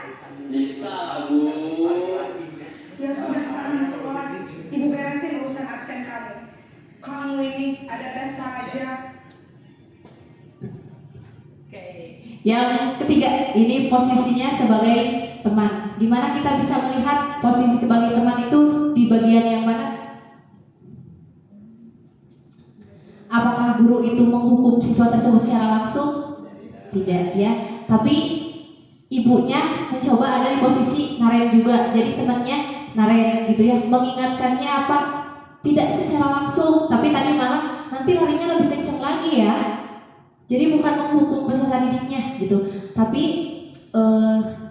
Bisa Bu. Ya sudah sana masuk kelas. Ibu beresin urusan absen kamu. Kamu ini ada-ada saja. Yang ketiga, ini posisinya sebagai teman. Di mana kita bisa melihat posisi sebagai teman itu di bagian yang mana? Apakah guru itu menghukum siswa tersebut secara langsung? Tidak ya. Tapi ibunya mencoba ada di posisi Naren juga. Jadi temannya Naren gitu ya. Mengingatkannya apa? Tidak secara langsung, tapi tadi malah nanti larinya lebih kencang lagi ya. Jadi bukan menghukum peserta didiknya gitu, tapi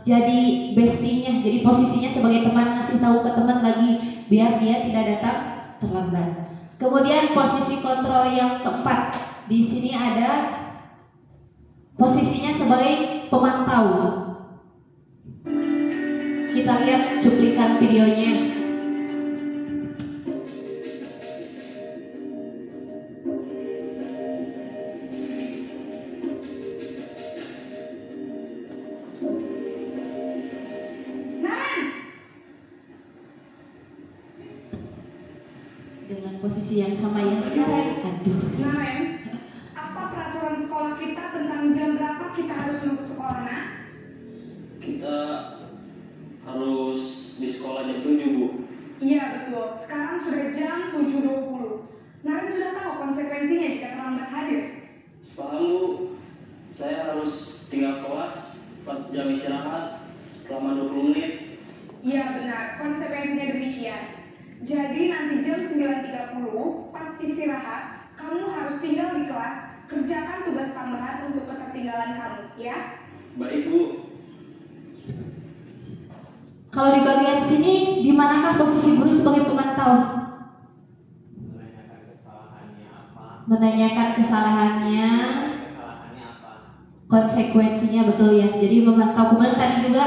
jadi bestinya, jadi posisinya sebagai teman ngasih tahu ke teman lagi biar dia tidak datang terlambat. Kemudian posisi kontrol yang keempat, di sini ada posisinya sebagai pemantau. Kita lihat cuplikan videonya. Dengan posisi yang sama ya, Naren. Aduh. Naren, apa peraturan sekolah kita tentang jam berapa kita harus masuk sekolah, nak? Kita harus di sekolah jam 7 Bu. Iya betul, sekarang sudah jam 7.20. Naren sudah tahu konsekuensinya jika terlambat hadir. Paham Bu. Saya harus tinggal kelas pas jam istirahat selama 20 menit. Iya benar, konsekuensinya demikian. Jadi nanti jam 9.30 pas istirahat, kamu harus tinggal di kelas, kerjakan tugas tambahan untuk ketertinggalan kamu, ya? Baik, Bu. Kalau di bagian sini, di manakah posisi guru sebagai pemantau? Menanyakan kesalahannya apa? Menanyakan kesalahannya, Kesalahannya apa? konsekuensinya, betul ya. Jadi memantau, kemudian tadi juga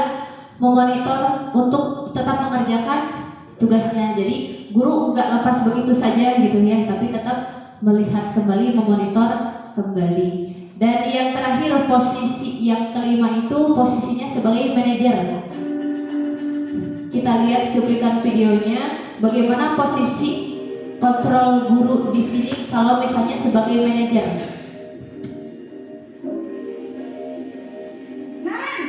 memonitor untuk tetap mengerjakan tugasnya. Jadi guru nggak lepas begitu saja gitu ya, tapi tetap melihat kembali, memonitor kembali. Dan yang terakhir, posisi yang kelima itu posisinya sebagai manajer. Kita lihat cuplikan videonya bagaimana posisi kontrol guru di sini kalau misalnya sebagai manajer. Naren,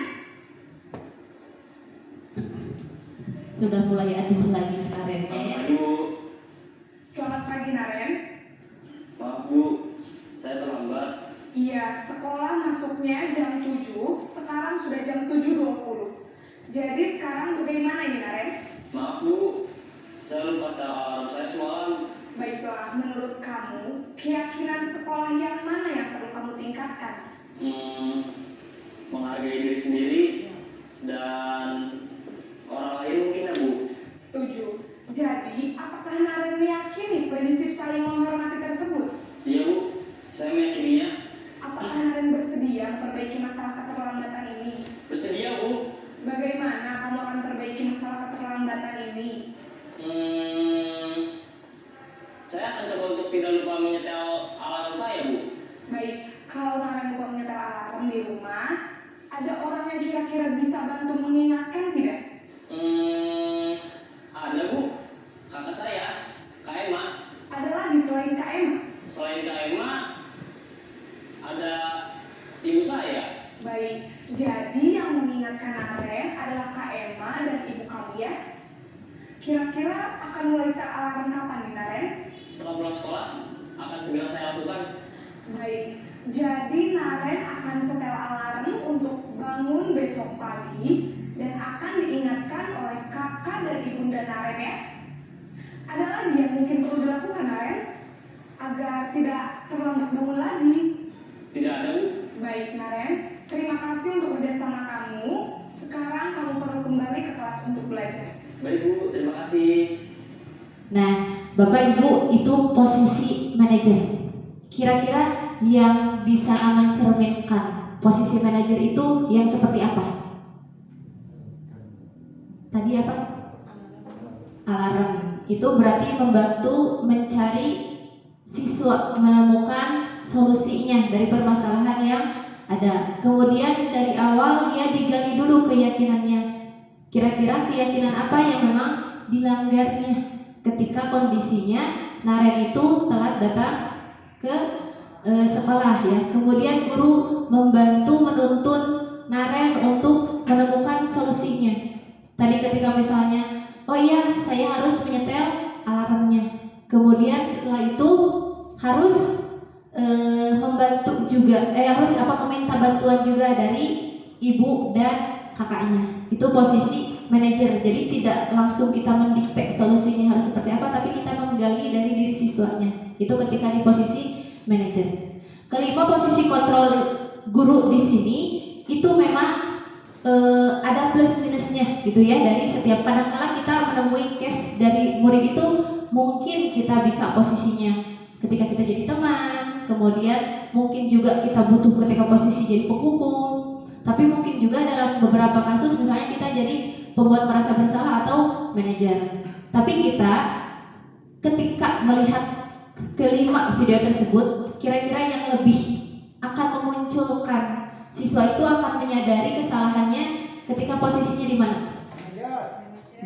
Sudah mulai aduh lagi Selamat pagi, karetnya. Bu. selamat pagi Naren. Maaf, Bu. Saya terlambat. Iya, sekolah masuknya jam 7, sekarang sudah jam 7.20. Jadi sekarang bagaimana ini Naren? Maaf, Bu. Saya lupa setel alarm saya semalam. Baiklah, menurut kamu, keyakinan sekolah yang mana yang perlu kamu tingkatkan? Menghargai diri sendiri dan orang lain mungkin ya, Bu. Setuju. Jadi, apakah Naren meyakini prinsip saling menghormati tersebut? Iya, Bu. Saya meyakininya. Apakah Naren bersedia memperbaiki masalah keterlambatan ini? Bersedia, Bu. Bagaimana kamu akan perbaiki masalah keterlambatan ini? Saya akan coba untuk tidak lupa menyetel alarm saya, Bu. Baik, kalau Naren lupa menyetel alarm di rumah, ada orang yang kira-kira bisa bantu mengingatkan tidak? Ada, Bu. Kakak saya, Kak Emma. Ada lagi selain Kak Emma? Selain Kak Emma, ada ibu saya. Baik, jadi yang mengingatkan Naren adalah Kak Emma dan ibu kamu ya? Kira-kira akan mulai start alarm kapan nih Naren? Setelah pulang sekolah, akan segera saya lakukan. Baik, jadi Naren akan setel alarm untuk bangun besok pagi dan akan diingatkan oleh kakak dan ibunda Naren ya. Ada lagi yang mungkin perlu dilakukan Naren agar tidak terlambat bangun lagi. Tidak ada, Bu. Baik Naren, terima kasih untuk kerjasama kamu. Sekarang kamu perlu kembali ke kelas untuk belajar. Baik, Bu. Terima kasih. Nah, Bapak Ibu itu posisi manajer. Kira-kira yang di sana mencerminkan posisi manajer itu yang seperti apa? Tadi apa? Alarm. Itu berarti membantu mencari siswa menemukan solusinya dari permasalahan yang ada. Kemudian dari awal dia digali dulu keyakinannya. Kira-kira keyakinan apa yang memang dilanggarnya ketika kondisinya Naren itu telat datang ke sekolah ya. Kemudian guru membantu menuntun Naren untuk menemukan solusinya. Tadi ketika misalnya, oh iya saya harus menyetel alarmnya. Kemudian setelah itu harus membantu juga, harus meminta bantuan juga dari ibu dan kakaknya. Itu posisi manajer. Jadi tidak langsung kita mendikte solusinya harus seperti apa, tapi kita menggali dari diri siswanya. Itu ketika di posisi manajer. Kelima, posisi kontrol guru di sini itu memang ada plus minusnya gitu ya. Dari setiap kadang-kala kita menemui case dari murid itu mungkin kita bisa posisinya ketika kita jadi teman, kemudian mungkin juga kita butuh ketika posisi jadi penghubung. Tapi mungkin juga dalam beberapa kasus misalnya kita jadi pembuat merasa bersalah atau manajer. Tapi kita ketika melihat kelima video tersebut, kira-kira yang lebih akan memunculkan siswa itu akan menyadari kesalahannya ketika posisinya di mana?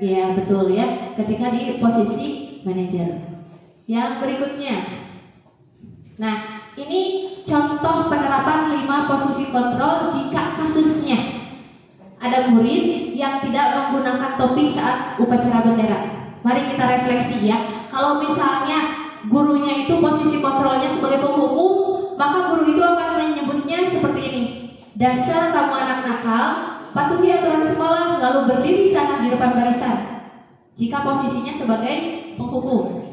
Ya betul ya, ketika di posisi manajer. Yang berikutnya, nah ini contoh penerapan 5 posisi kontrol jika kasusnya ada murid yang tidak menggunakan topi saat upacara bendera. Mari kita refleksi ya. Kalau misalnya gurunya itu posisi kontrolnya sebagai penghubung, maka guru itu akan menyebutnya seperti ini. Dasar kamu anak nakal, patuhi aturan sekolah, lalu berdiri sana di depan barisan. jika posisinya sebagai penghukum.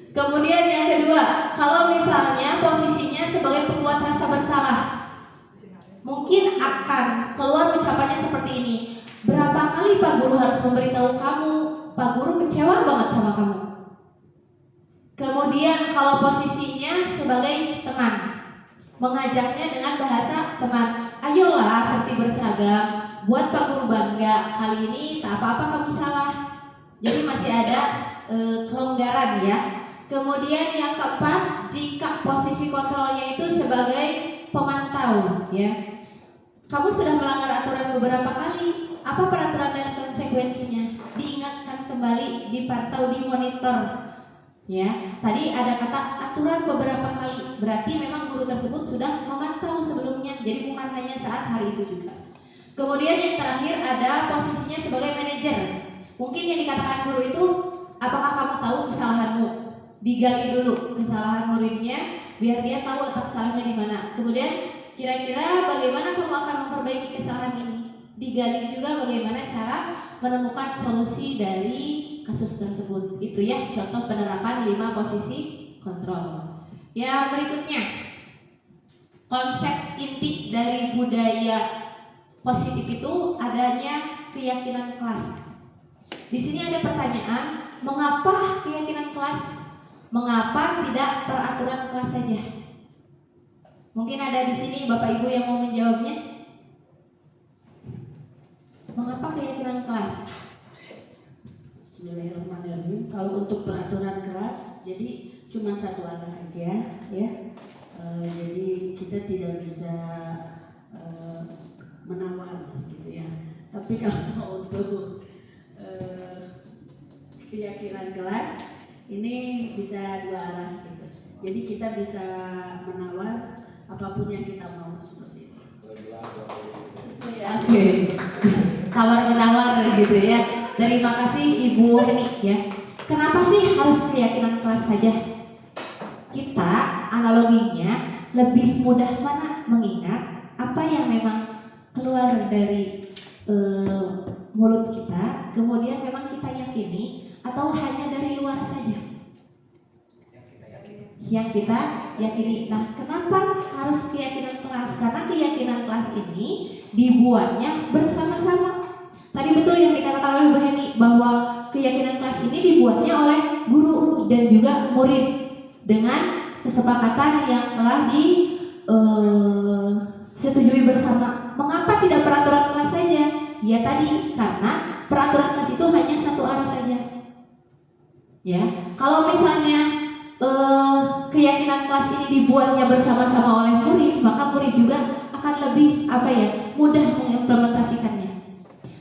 Kemudian yang kedua, kalau misalnya posisinya sebagai pembuat rasa bersalah, mungkin akan keluar ucapannya seperti ini. Berapa kali Pak Guru harus memberitahu kamu, Pak Guru kecewa banget sama kamu. Kemudian kalau posisinya sebagai teman, mengajaknya dengan bahasa teman. Ayolah nanti berseragam, buat Pak Guru bangga. Kali ini tak apa-apa kamu salah. Jadi masih ada kelonggaran ya. Kemudian yang keempat, jika posisi kontrolnya itu sebagai pemantau ya. Kamu sudah melanggar aturan beberapa kali. Apa peraturan dan konsekuensinya? Diingatkan kembali, dipantau, dimonitor. Ya, tadi ada kata aturan beberapa kali. Berarti memang guru tersebut sudah memantau sebelumnya. Jadi bukan hanya saat hari itu juga. Kemudian yang terakhir ada posisinya sebagai manajer. Mungkin yang dikatakan guru itu, apakah kamu tahu kesalahanmu? Digali dulu kesalahan muridnya biar dia tahu letak salahnya di mana. Kemudian kira-kira bagaimana kamu akan memperbaiki kesalahan ini? Digali juga bagaimana cara menemukan solusi dari kasus tersebut. Itu ya contoh penerapan 5 posisi kontrol. Yang berikutnya, konsep inti dari budaya positif itu adanya keyakinan kelas. Di sini ada pertanyaan, mengapa keyakinan kelas? Mengapa tidak peraturan kelas saja? Mungkin ada di sini Bapak Ibu yang mau menjawabnya. Mengapa keyakinan kelas? Bismillahirrahmanirrahim. Kalau untuk peraturan kelas, jadi cuma satu arah aja, ya. Jadi kita tidak bisa menawar, gitu ya. Tapi kalau untuk keyakinan kelas, ini bisa dua arah, gitu. Jadi kita bisa menawar apapun yang kita mau seperti itu. Ya. Oke. Tawar-menawar gitu ya. Terima kasih Ibu Heni ya. Kenapa sih harus keyakinan kelas saja? Kita analoginya lebih mudah mana mengingat apa yang memang keluar dari mulut kita, kemudian memang kita yakini, atau hanya dari luar saja yang kita yakini. Nah, kenapa harus keyakinan kelas? Karena keyakinan kelas ini dibuatnya bersama-sama. Tadi betul yang dikatakan oleh Bu Heni bahwa keyakinan kelas ini dibuatnya oleh guru dan juga murid dengan kesepakatan yang telah disetujui bersama. Mengapa tidak peraturan kelas saja? Ya tadi karena peraturan kelas itu hanya satu arah saja. Ya, kalau misalnya keyakinan kelas ini dibuatnya bersama-sama oleh murid, maka murid juga akan lebih mudah mengimplementasikannya.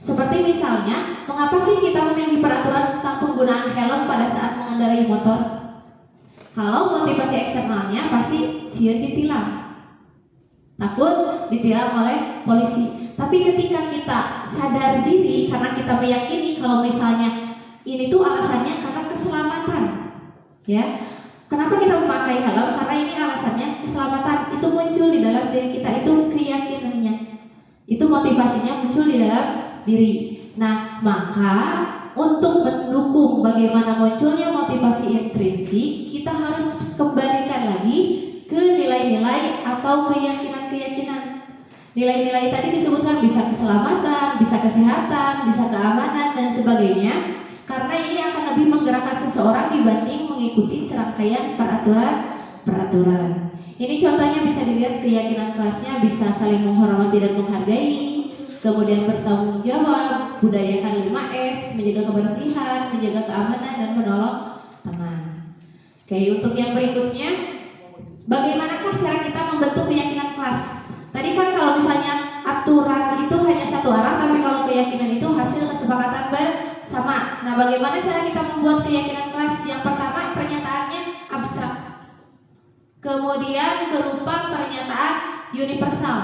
Seperti misalnya, mengapa sih kita memiliki peraturan tentang penggunaan helm pada saat mengendarai motor? Kalau motivasi eksternalnya pasti siap ditilang, takut ditilang oleh polisi. Tapi ketika kita sadar diri karena kita meyakini kalau misalnya ini tuh alasannya karena keselamatan, ya. Kenapa kita memakai helm? Karena ini alasannya keselamatan. Itu muncul di dalam diri kita, itu keyakinannya. Itu motivasinya muncul di dalam diri. Nah, maka untuk mendukung bagaimana munculnya motivasi intrinsik, kita harus kembalikan lagi ke nilai-nilai atau keyakinan-keyakinan. Nilai-nilai tadi disebutkan bisa keselamatan, bisa kesehatan, bisa keamanan dan sebagainya. Karena ini akan lebih menggerakkan seseorang dibanding mengikuti serangkaian peraturan. Ini contohnya bisa dilihat keyakinan kelasnya, bisa saling menghormati dan menghargai, kemudian bertanggung jawab, budayakan 5S, menjaga kebersihan, menjaga keamanan dan menolong teman. Oke, untuk yang berikutnya, bagaimanakah cara kita membentuk keyakinan kelas? Tadi kan kalau misalnya aturan itu hanya satu arah, tapi kalau keyakinan itu hasil kesepakatan bersama. Nah, bagaimana cara kita membuat keyakinan kelas? Yang pertama, pernyataannya abstrak. Kemudian berupa pernyataan universal.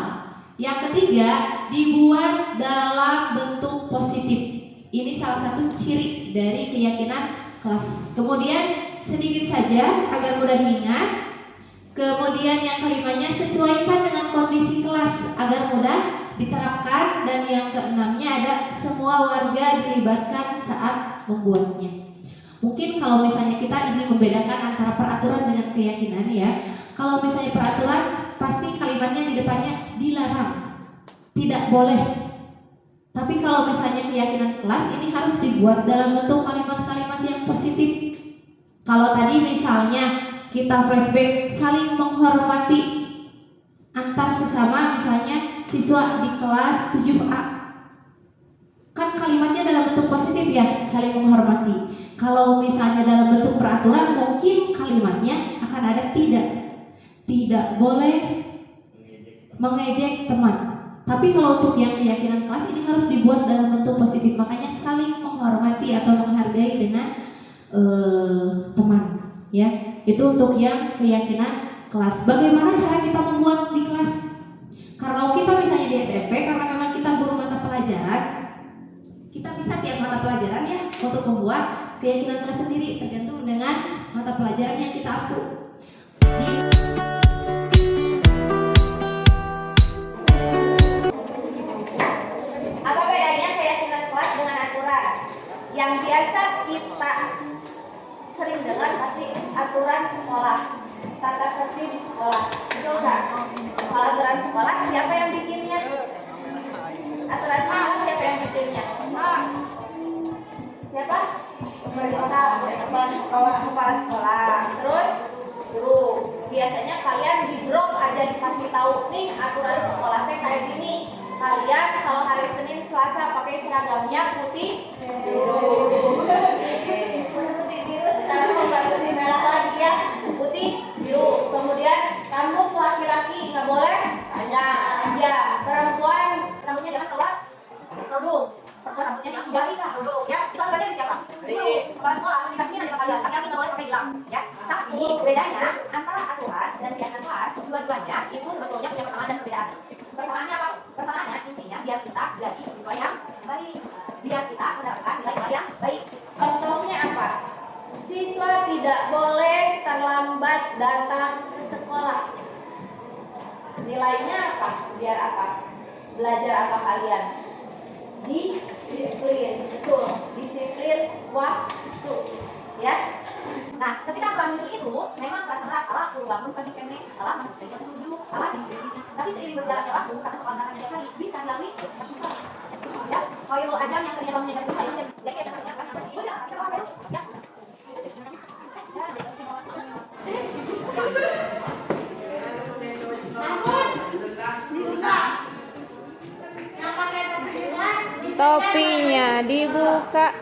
Yang ketiga, dibuat dalam bentuk positif. Ini salah satu ciri dari keyakinan kelas. Kemudian sedikit saja agar mudah diingat. Kemudian yang kelimanya, sesuaikan dengan kondisi kelas agar mudah diterapkan, dan yang keenamnya ada semua warga dilibatkan saat membuatnya. Mungkin kalau misalnya kita ingin membedakan antara peraturan dengan keyakinan ya, kalau misalnya peraturan pasti kalimatnya di depannya dilarang, tidak boleh. Tapi kalau misalnya keyakinan kelas ini harus dibuat dalam bentuk kalimat-kalimat yang positif. Kalau tadi misalnya kita flashback saling menghormati antar sesama, misalnya siswa di kelas 7A, kan kalimatnya dalam bentuk positif ya, saling menghormati. Kalau misalnya dalam bentuk peraturan mungkin kalimatnya akan ada tidak boleh mengejek teman. Tapi kalau untuk yang keyakinan kelas ini harus dibuat dalam bentuk positif, makanya saling menghormati atau menghargai dengan teman ya. Itu untuk yang keyakinan kelas. Bagaimana cara kita membuat di kelas? Kalau kita misalnya di SMP, karena memang kita guru mata pelajaran, kita bisa tiap mata pelajaran ya untuk membuat keyakinan kelas sendiri, tergantung dengan mata pelajaran yang kita ampuh. Apa bedanya keyakinan kelas dengan aturan? Yang biasa kita sering dengar pasti aturan sekolah, tata tertib di sekolah. Betul nggak? Kalau aturan sekolah siapa yang bikinnya? Aturan sekolah siapa yang bikinnya? Siapa? Kepala sekolah. Terus guru. Biasanya kalian di drop aja dikasih tahu nih aturan sekolah teh kayak gini. Kalian kalau hari Senin Selasa pakai seragamnya putih biru. Putih biru sekarang mau putih merah lagi ya. Putih biru. Kemudian rambut laki-laki nggak boleh panjang. Perempuan rambutnya jangan keluar kerudung. Perempuan rambutnya jangan balik kerudung. Ya, itu aturannya dari siapa? Guru. Kepala sekolah dikasihnya dari kalian. Laki-laki nggak boleh pakai gelang. Ya, tapi bedanya antara aturan dan keyakinan kelas, dua-duanya itu sebetulnya punya persamaan dan perbedaan. Persamaannya apa? Persamaannya intinya biar kita jadi siswa yang baik, biar kita menerapkan nilai-nilai yang baik. Contohnya apa? Siswa tidak boleh terlambat datang ke sekolah. Nilainya apa? Biar apa? Belajar apa kalian? Disiplin, betul. Disiplin waktu, ya. Nah, ketika aturan muncul itu, memang terasa berat. Alah, perlu bangun pagi kene, alah masuk jam 7, alah di ini. Tapi seiring berjalannya waktu, karena sekolah tiap hari bisa dilalui, bisa. Ya, kalau ajang yang tadinya bangunnya jam 7, jam 3 ya, katanya kan yang udah, kita sama saya. Ya. Topinya dibuka.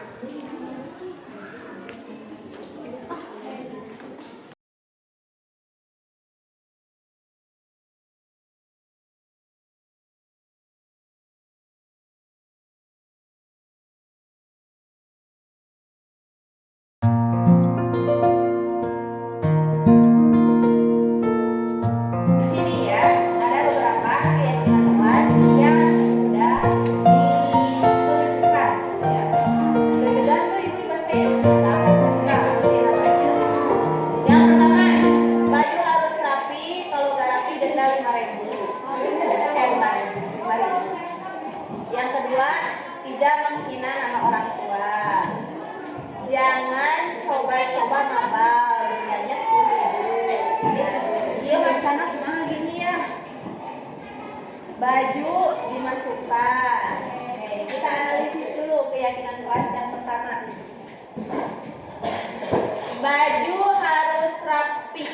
Di sini ya, ada beberapa keyakinan kelas yang sudah dituliskan ya. Berkenan tuh ibu dibacain. Yang pertama, baju harus rapi, kalau gak rapi denda 5.000. 5.000. Yang kedua, tidak menghina nama orang tua. Jangan coba-coba mabal, dendanya 10.000. Dia wacana gimana gini ya? Baju dimasukkan. Oke, kita analisis dulu keyakinan kelas yang pertama. Baju harus rapi.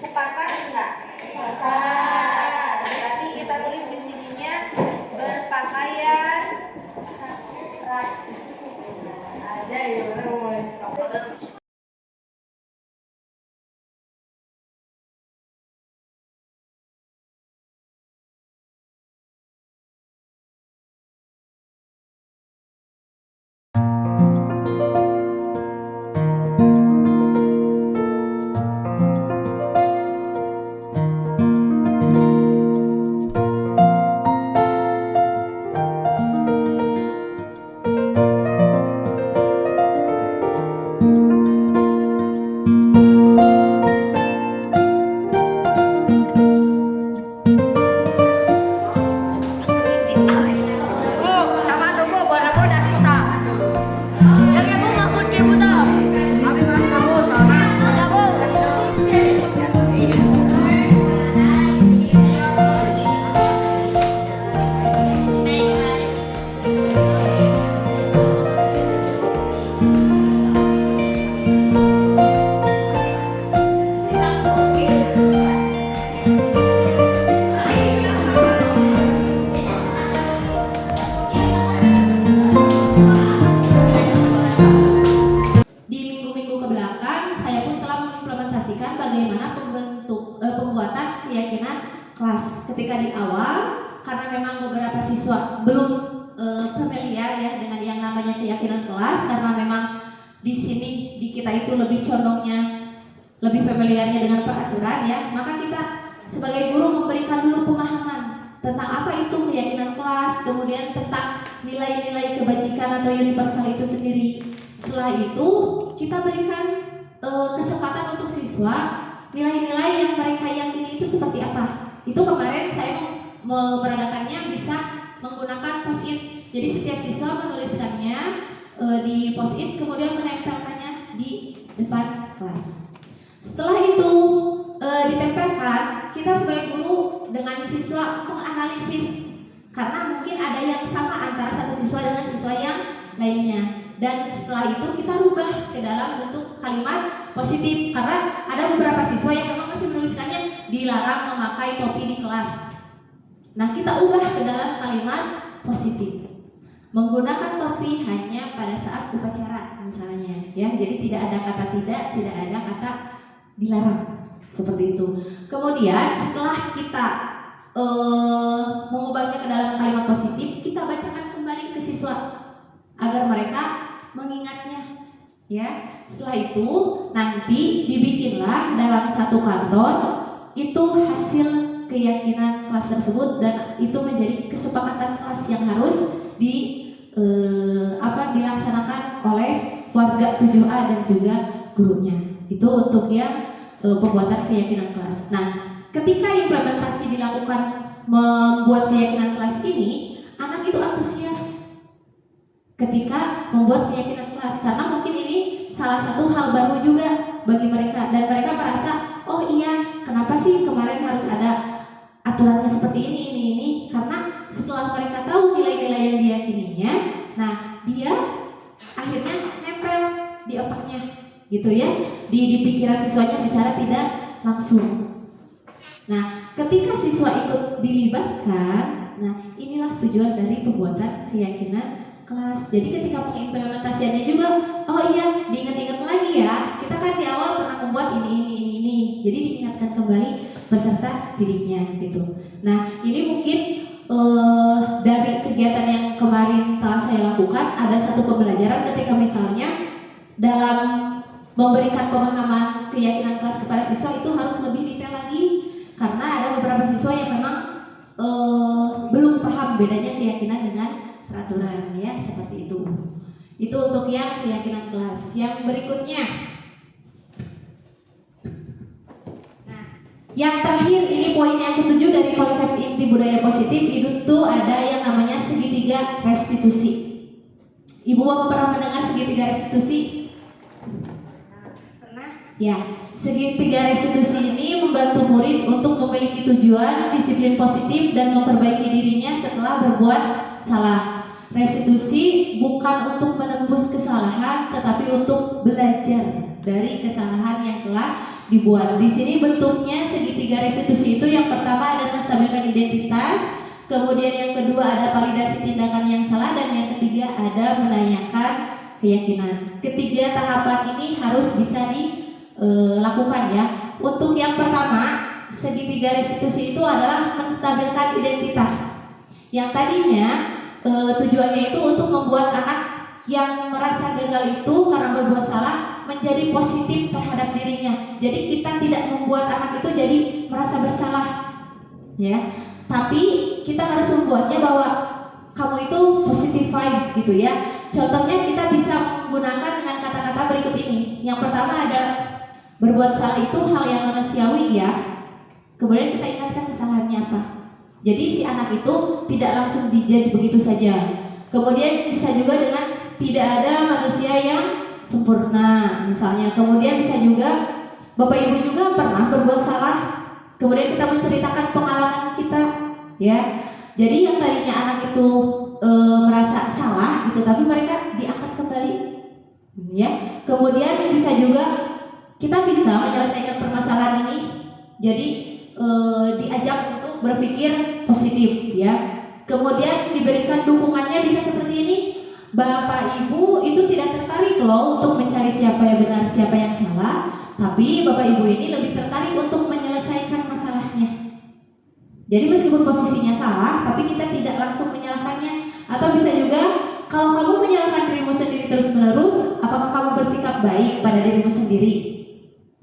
Sepakat enggak? Sepakat. Berarti kita tulis di sininya berpakaian rapi. Ada ya orang mulai sepakat. ketika di awal karena memang beberapa siswa belum familiar ya dengan yang namanya keyakinan kelas, karena memang di sini di kita itu lebih condongnya lebih familiarnya dengan peraturan ya, maka kita sebagai guru memberikan dulu pemahaman tentang apa itu keyakinan kelas, kemudian tentang nilai-nilai kebajikan atau universal itu sendiri. Setelah itu kita berikan kesempatan untuk siswa nilai-nilai yang mereka yakini itu seperti apa. Itu kemarin saya memeragakannya bisa menggunakan post-it. Jadi setiap siswa menuliskannya di post-it, kemudian menempelkannya di depan kelas. Setelah itu ditempelkan, kita sebagai guru dengan siswa menganalisis, karena mungkin ada yang sama antara satu siswa dengan siswa yang lainnya. Dan setelah itu kita rubah ke dalam bentuk kalimat positif, karena ada beberapa siswa yang memang masih menuliskannya dilarang memakai topi di kelas. Nah, kita ubah ke dalam kalimat positif, menggunakan topi hanya pada saat upacara misalnya ya. Jadi tidak ada kata tidak ada kata dilarang, seperti itu. Kemudian setelah kita mengubahnya ke dalam kalimat positif, kita bacakan kembali ke siswa agar mereka mengingatnya ya. Setelah itu nanti dibikinlah dalam satu karton itu hasil keyakinan kelas tersebut, dan itu menjadi kesepakatan kelas yang harus dilaksanakan oleh warga 7A dan juga gurunya. Itu untuk yang pembuatan keyakinan kelas. Nah, ketika implementasi dilakukan membuat keyakinan kelas ini, anak itu antusias ketika membuat keyakinan kelas, karena mungkin ini salah satu hal baru juga bagi mereka, dan mereka merasa, oh iya, kenapa sih kemarin harus ada aturannya seperti ini, karena setelah mereka tahu nilai-nilai yang diyakininya, nah dia akhirnya nempel di otaknya gitu ya, di pikiran siswanya secara tidak langsung. Nah, ketika siswa ikut dilibatkan, nah inilah tujuan dari pembuatan keyakinan kelas. Jadi ketika pengimplementasiannya juga, oh iya, diingat-ingat lagi ya, kita kan di awal pernah membuat ini. Jadi diingatkan kembali peserta didiknya gitu. Nah, ini mungkin dari kegiatan yang kemarin telah saya lakukan, ada satu pembelajaran ketika misalnya dalam memberikan pemahaman keyakinan kelas kepada siswa itu harus lebih detail lagi, karena ada beberapa siswa yang memang belum paham bedanya keyakinan dengan peraturan ya, seperti itu. Itu untuk yang keyakinan kelas. Yang berikutnya, nah, yang terakhir ini poin yang ke-7 dari konsep inti budaya positif itu ada yang namanya segitiga restitusi. Ibu Bapak pernah mendengar segitiga restitusi? Ya, segitiga restitusi ini membantu murid untuk memiliki tujuan, disiplin positif, dan memperbaiki dirinya setelah berbuat salah. Restitusi bukan untuk menembus kesalahan, tetapi untuk belajar dari kesalahan yang telah dibuat. Di sini bentuknya segitiga restitusi itu yang pertama ada menstabilkan identitas, kemudian yang kedua ada validasi tindakan yang salah, dan yang ketiga ada menanyakan keyakinan. Ketiga tahapan ini harus bisa dilakukan ya. Untuk yang pertama, segitiga restitusi itu adalah menstabilkan identitas. Yang tadinya tujuannya itu untuk membuat anak yang merasa gagal itu karena berbuat salah menjadi positif terhadap dirinya. Jadi kita tidak membuat anak itu jadi merasa bersalah ya, tapi kita harus membuatnya bahwa kamu itu positive vibes gitu ya. Contohnya kita bisa menggunakan dengan kata-kata berikut ini. Yang pertama ada berbuat salah itu hal yang manusiawi ya. Kemudian kita ingatkan kesalahannya apa. Jadi si anak itu tidak langsung dijudge begitu saja. Kemudian bisa juga dengan tidak ada manusia yang sempurna misalnya. Kemudian bisa juga Bapak Ibu juga pernah berbuat salah, kemudian kita menceritakan pengalaman kita ya. Jadi yang tadinya anak itu merasa salah gitu, tapi mereka diangkat kembali ya. Kemudian bisa juga kita bisa menyelesaikan permasalahan ini. Jadi diajak untuk berpikir positif ya. Kemudian diberikan dukungannya bisa seperti ini. Bapak Ibu itu tidak tertarik loh untuk mencari siapa yang benar, siapa yang salah, tapi Bapak Ibu ini lebih tertarik untuk menyelesaikan masalahnya. Jadi meskipun posisinya salah, tapi kita tidak langsung menyalahkannya. Atau bisa juga, kalau kamu menyalahkan dirimu sendiri terus-menerus, apakah kamu bersikap baik pada dirimu sendiri?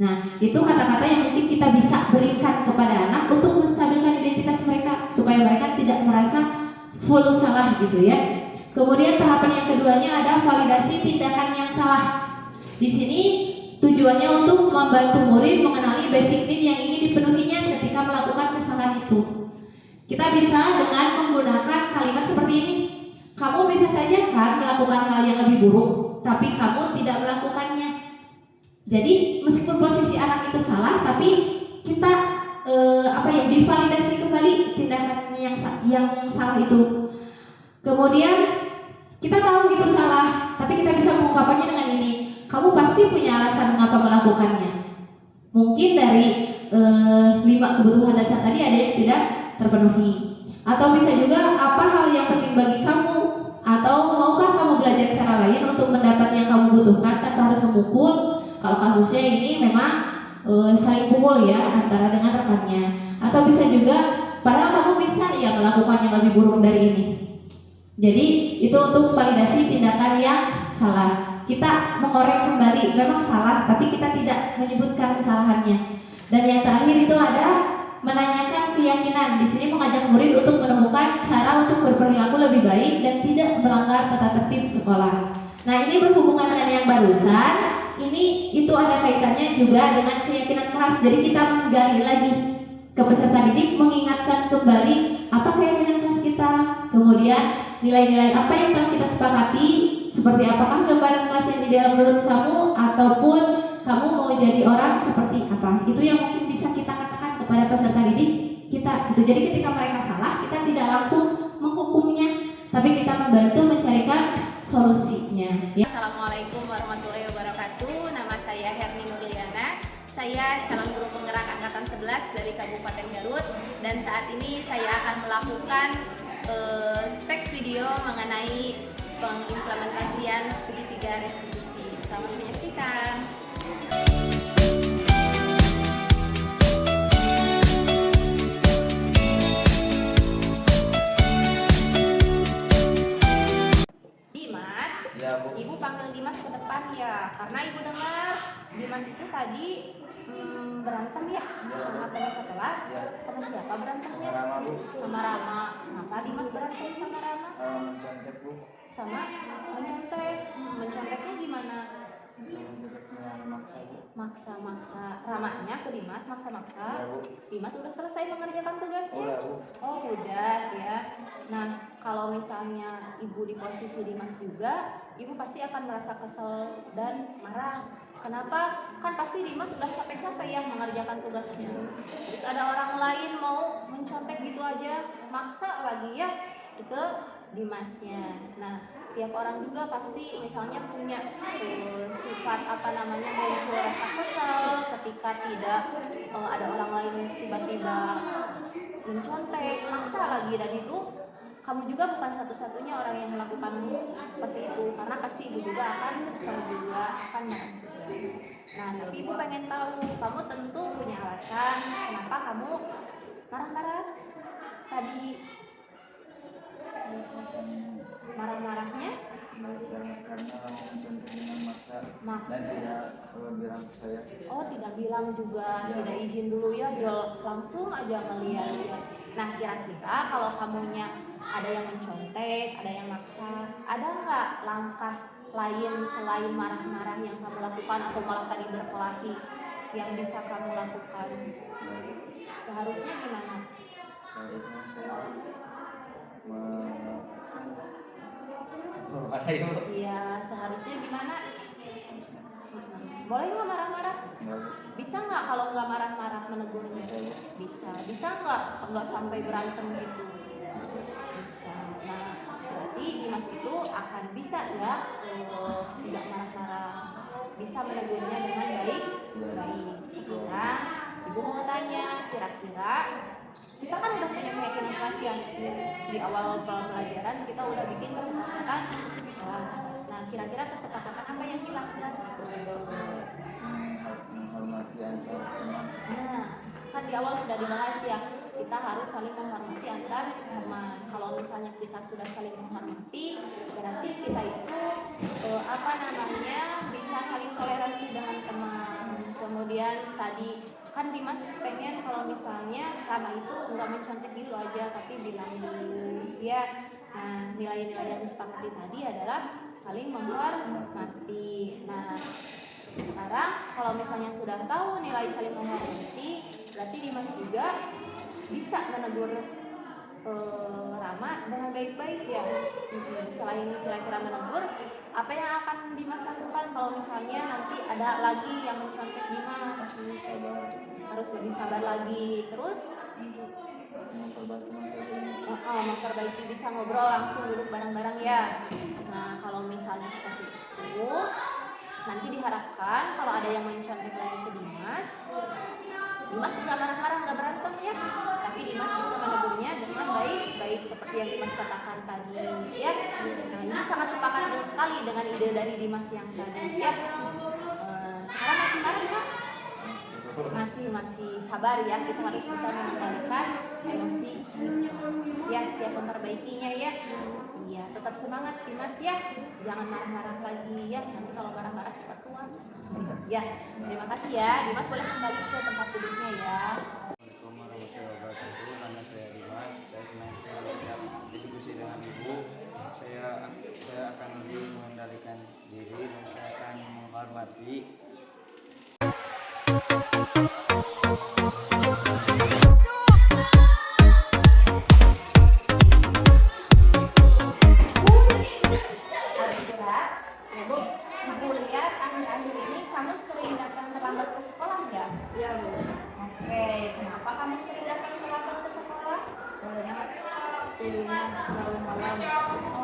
Nah, itu kata-kata yang mungkin kita bisa berikan kepada anak untuk menstabilkan identitas mereka, supaya mereka tidak merasa full salah gitu ya. Kemudian tahapan yang keduanya ada validasi tindakan yang salah. Di sini tujuannya untuk membantu murid mengenali basic need yang ingin dipenuhinya ketika melakukan kesalahan itu. Kita bisa dengan menggunakan kalimat seperti ini. Kamu bisa saja kan melakukan hal yang lebih buruk, tapi kamu tidak melakukannya. Jadi meskipun posisi anak itu salah, tapi kita divalidasi kembali tindakan yang salah itu. Kemudian kita tahu itu salah, tapi kita bisa mengungkapkannya dengan ini. Kamu pasti punya alasan mengapa melakukannya. Mungkin dari 5 kebutuhan dasar tadi ada yang tidak terpenuhi. Atau bisa juga apa hal yang penting bagi kamu, atau maukah kamu belajar cara lain untuk mendapat yang kamu butuhkan tanpa harus memukul. Kalau kasusnya ini memang saling pukul ya antara dengan rekannya. Atau bisa juga padahal kamu bisa ya melakukan yang lebih buruk dari ini. Jadi itu untuk validasi tindakan yang salah. Kita mengorek kembali, memang salah, tapi kita tidak menyebutkan kesalahannya. Dan yang terakhir itu ada menanyakan keyakinan. Di sini mengajak murid untuk menemukan cara untuk berperilaku lebih baik dan tidak melanggar tata tertib sekolah. Nah, ini berhubungan dengan yang barusan. Itu ada kaitannya juga dengan keyakinan kelas. Jadi kita menggali lagi ke peserta didik, mengingatkan kembali apa keyakinan kelas kita, kemudian nilai-nilai apa yang telah kita sepakati, seperti apakah gambaran kelas yang ideal menurut kamu, ataupun kamu mau jadi orang seperti apa. Itu yang mungkin bisa kita katakan kepada peserta didik kita gitu. Jadi ketika mereka salah, kita tidak langsung menghukumnya, tapi kita membantu mencarikan solusinya ya. Assalamualaikum warahmatullahi wabarakatuh. Nama saya Herni Nurliana. Saya calon guru penggerak angkatan 11 dari Kabupaten Garut, dan saat ini saya akan melakukan tag video mengenai pengimplementasian segitiga restitusi. Selamat menyaksikan. Dimas, Ya, Bu. Ibu panggil Dimas ke depan ya, karena Ibu dengar Dimas itu tadi berantem ya sama teman sekelas. Sama siapa berantemnya? Sama Rama, Bu. Sama Rama. Kenapa Dimas berantem sama Rama? Mencontek, Bu. Sama mencontek. Menconteknya gimana? Menconteknya maksa, Bu. Maksa-maksa. Ramanya ke Dimas maksa-maksa. Ya, Bu. Dimas udah selesai mengerjakan tugasnya? Udah, Bu. Oh udah ya. Nah kalau misalnya ibu di posisi Dimas juga, ibu pasti akan merasa kesel dan marah. Kenapa? Kan pasti Dimas sudah capek-capek ya mengerjakan tugasnya. Terus ada orang lain mau mencontek gitu aja, maksa lagi ya ke Dimasnya. Nah tiap orang juga pasti misalnya punya sifat muncul rasa kesel ketika tidak ada orang lain tiba-tiba mencontek, maksa lagi, dan itu kamu juga bukan satu-satunya orang yang melakukan seperti itu, karena pasti ibu juga akan kesal juga, akan marah juga. Nah tapi ibu pengen tahu, kamu tentu punya alasan kenapa kamu marah-marah tadi. Marah-marahnya Karena mencontek dengan maksa maksa. dan tidak bilang ke saya. Oh tidak bilang juga, tidak izin dulu ya, dia langsung aja ngeliat ya. Nah kira-kira kalau kamunya ada yang mencontek, ada yang maksa, ada nggak langkah lain selain marah-marah yang kamu lakukan, atau malah tadi berkelahi yang bisa kamu lakukan? Seharusnya gimana? Seharusnya saya marah, Ibu. Iya seharusnya gimana? Boleh nggak marah-marah? Bisa nggak kalau nggak marah-marah menegurnya? Bisa. Bisa nggak sampai berantem gitu? Bisa. Nah berarti Dimas itu akan bisa ya tidak marah-marah, bisa menegurnya dengan baik. Sekarang ibu mau tanya, kira-kira kita kan udah punya keyakinan kelas yang di awal pembelajaran kita udah bikin kesepakatan kelas. Nah kira-kira kesepakatan apa yang kita lakukan? Menghormati antar teman. Nah kan di awal sudah dibahas ya, kita harus saling menghormati antar teman. Kalau misalnya kita sudah saling menghormati, berarti kita itu bisa saling toleransi dengan teman. Kemudian tadi kan Dimas pengen kalau misalnya Rama itu nggak mencontek gitu aja, tapi bilang dulu ya. Nah, nilai-nilai yang disepakati tadi adalah saling menghormati. Nah, sekarang kalau misalnya sudah tahu nilai saling menghormati, berarti Dimas juga bisa menegur Rama dengan baik-baik ya. Selain kira-kira menegur, apa yang akan Dimas lakukan kalau misalnya nanti ada lagi yang mencontek Dimas? Harus lebih sabar lagi. Terus memperbaiki masa ini. memperbaiki, bisa ngobrol langsung, duduk bareng-bareng ya. Nah, kalau misalnya seperti itu, nanti diharapkan kalau ada yang mencontek lagi ke Dimas nggak marah-marah, nggak berantem ya, tapi Dimas bisa menegurnya dengan baik-baik seperti yang Dimas katakan tadi ya. Nah, ini sangat sepakat sekali dengan ide dari Dimas yang tadi ya. Sekarang masih marah nggak? Masih sabar ya, kita harus bisa mengendalikan emosi ya, siap memperbaikinya ya. Iya, tetap semangat Dimas ya, jangan marah-marah lagi ya, nanti kalau marah-marah cepat tua ya. Terima kasih ya, Dimas boleh kembali ke tempat duduknya ya. Assalamualaikum warahmatullahi wabarakatuh. Nama saya Dimas. Saya senang sekali diajak diskusi dengan Ibu. Saya akan lebih mengendalikan diri dan saya akan menghormati. Ibu lihat akhir-akhir ini kamu sering datang terlambat ke sekolah ya? Iya, Bu. Oke, kenapa kamu sering datang terlambat ke sekolah? Karena tidurnya terlalu malam.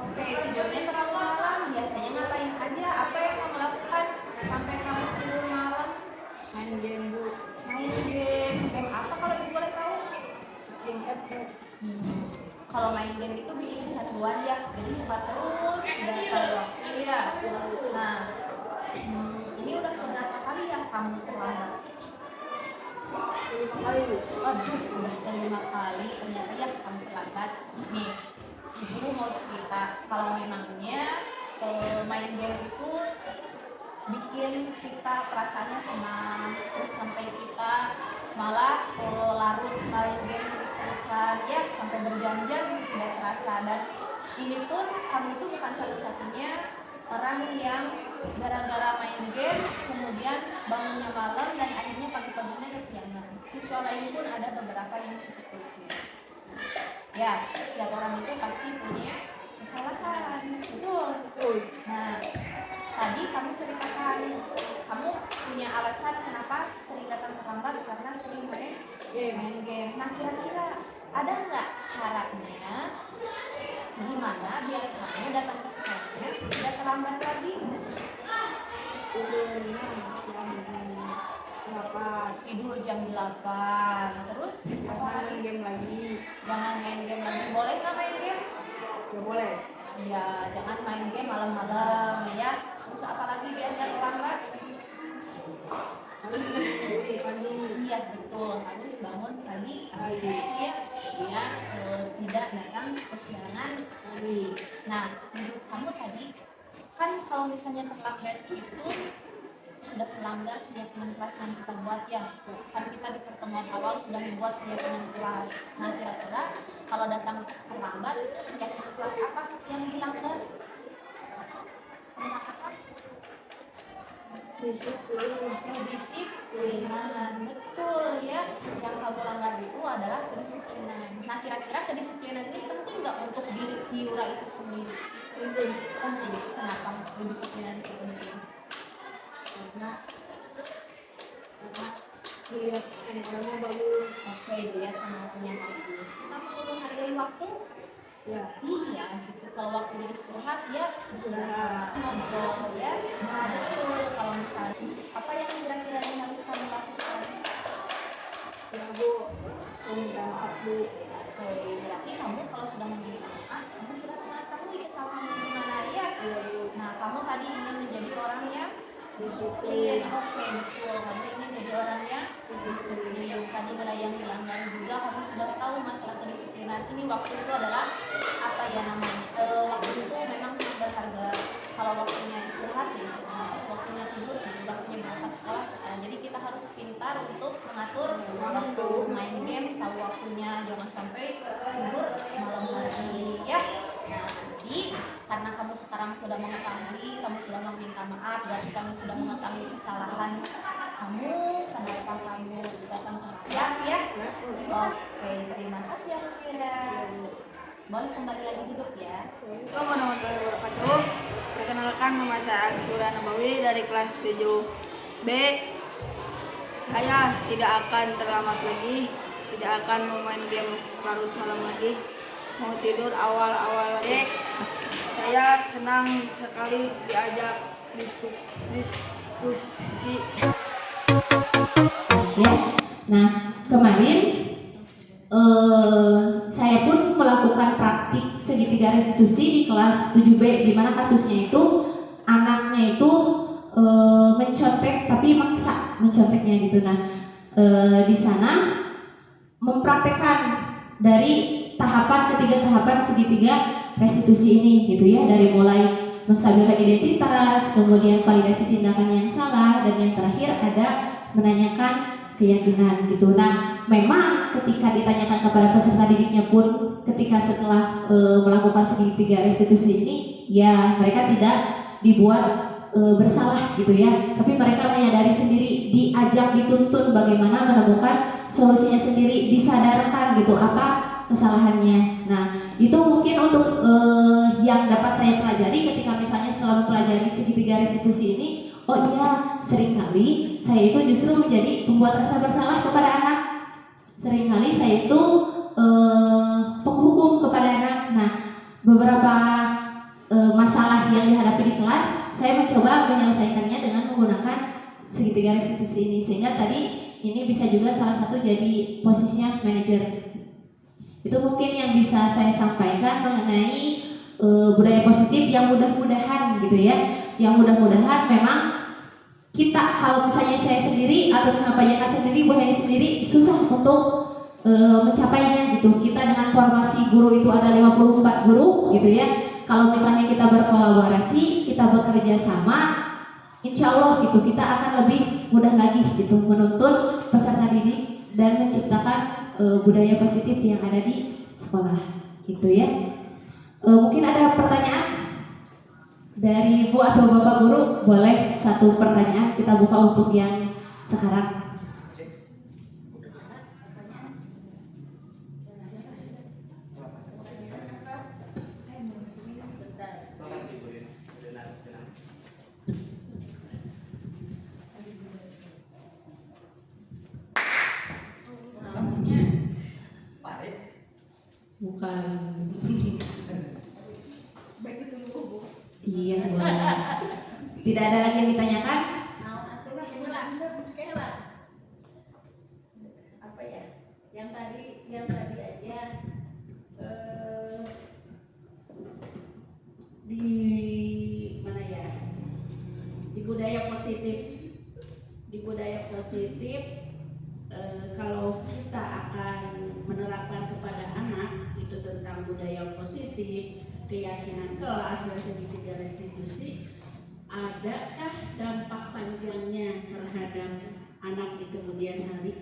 Oke, tidurnya terlalu malam. Biasanya ngapain aja? Apa yang kamu lakukan sampai kamu tidur malam? Main game, Bu. Main game. Game apa kalau ibu boleh tahu? Game headset. Kalau main game itu bikin kecanduan ya, jadi suka terus dan tahu waktu ya. Nah, ini udah berapa kali ya kamu terlambat? 5 kali, Bu. Aduh, udah ke 5 kali ternyata ya kamu terlambat. Nih, ibu mau cerita kalau memangnya main game itu bikin kita perasaannya senang, terus sampai kita malah larut main game terus-terusan ya sampai berjam-jam tidak terasa. Dan ini pun kamu itu bukan satu-satunya orang yang gara-gara main game kemudian bangunnya malam dan akhirnya pagi-paginya kesiangan. Siswa lain pun ada beberapa yang seperti itu. Ya, setiap orang itu pasti punya kesalahan. Betul. Nah, tadi kamu ceritakan kamu punya alasan kenapa sering datang terlambat karena sering main game. Nah, kira-kira ada nggak caranya gimana biar kamu datang ke sekolahnya tidak terlambat lagi? Tidurnya Tidur jam 8. Terus jangan main game lagi. jangan main game lagi. Boleh nggak main game? Gak boleh. Ya, jangan main game malam-malam ya. Terus apa lagi biar nggak terlambat? Harus tidur pagi. Iya betul, harus bangun pagi ya, biar tidak datang kesiangan lagi. Nah, menurut kamu tadi kan kalau misalnya terlambat itu sudah terlambat keyakinan kelas yang kita buat ya. Kan kita di pertemuan awal sudah membuat keyakinan kelas. Nah, kira-kira kalau datang terlambat keyakinan kelas apa yang dilanggar? Apa? Kedisiplinan, betul ya. Yang kamu langgar itu adalah kedisiplinan. Nah, kira-kira kedisiplinan ini penting nggak untuk diri Yura itu sendiri? Penting. Penting. Kenapa kedisiplinan itu penting? Karena dilihat handphonenya bagus. Oke, dilihat sama punya bagus. Kita perlu menghargai waktu. Ya. Iya, gitu. Kalau waktu istirahat ya Istirahat. ngobrol ya. Nah, betul. Kalau misalnya apa yang kira-kira yang harus kamu lakukan? Ya, Bu. Saya minta maaf, Bu. Oke, berarti kamu kalau sudah meminta maaf, kamu sudah mengetahui kesalahan di mana ya. Iya, Bu. Nah, kamu tadi ingin menjadi orang yang disiplin. Oke, betul. Kamu ingin jadi orang yang disiplin. Tadi nilai yang hilang dan juga kamu sudah tahu masalah kedisiplinan ini. Waktu itu adalah apa ya namanya? Waktu itu memang sangat berharga. Kalau waktunya istirahat ya istirahat, waktunya tidur ya waktunya berangkat sekolah. Jadi kita harus pintar untuk mengatur waktu main game, tahu waktunya, jangan sampai tidur malam hari ya. Nah, jadi karena kamu sekarang sudah mengetahui, kamu sudah meminta maaf, berarti kamu sudah mengetahui kesalahan kamu, kenapa kamu datang terlambat ya. Oke, terima kasih Alvira. Boleh kembali lagi duduk ya. Assalamualaikum warahmatullahi wabarakatuh. Perkenalkan, nama saya Alfira Nabawi dari kelas 7B. Saya tidak akan terlambat lagi, tidak akan memain game larut malam lagi, mau tidur awal-awal lagi. Saya senang sekali diajak diskusi. Ya. Nah, kemarin saya pun melakukan praktik segitiga restitusi di kelas 7B, di mana kasusnya itu anaknya itu mencontek tapi maksa menconteknya gitu. Nah, di sana mempraktekkan dari ketiga tahapan segitiga restitusi ini gitu ya, dari mulai menstabilkan identitas, kemudian validasi tindakan yang salah, dan yang terakhir ada menanyakan keyakinan gitu. Nah, memang ketika ditanyakan kepada peserta didiknya pun ketika setelah melakukan segitiga restitusi ini, ya mereka tidak dibuat bersalah gitu ya, tapi mereka menyadari sendiri, diajak dituntun bagaimana menemukan solusinya sendiri, disadarkan gitu apa kesalahannya. Nah, itu mungkin untuk yang dapat saya pelajari ketika misalnya setelah mempelajari segitiga restitusi ini. Oh iya, seringkali saya itu justru menjadi pembuat rasa bersalah kepada anak. Seringkali saya itu penghukum kepada anak. Nah, beberapa masalah yang dihadapi di kelas, saya mencoba menyelesaikannya dengan menggunakan segitiga restitusi ini. Sehingga tadi ini bisa juga salah satu jadi posisinya manajer. Itu mungkin yang bisa saya sampaikan mengenai budaya positif yang mudah-mudahan gitu ya. Yang mudah-mudahan memang kita, kalau misalnya saya sendiri atau Pak Jaka sendiri, Bu Heni sendiri susah untuk mencapainya gitu. Kita dengan formasi guru itu ada 54 guru gitu ya. Kalau misalnya kita berkolaborasi, kita bekerja sama, insya Allah gitu kita akan lebih mudah lagi gitu menuntun peserta didik dan menciptakan budaya positif yang ada di sekolah gitu ya. Mungkin ada pertanyaan dari Bu atau Bapak Guru, boleh satu pertanyaan kita buka untuk yang sekarang. Bukan. Iya, boleh. Tidak ada lagi yang ditanyakan? Apa ya? Yang tadi aja di mana ya? Di budaya positif. Kalau kita akan menerapkan kepada anak itu tentang budaya positif, keyakinan kelas dan segitiga restitusi, adakah dampak panjangnya terhadap anak di kemudian hari?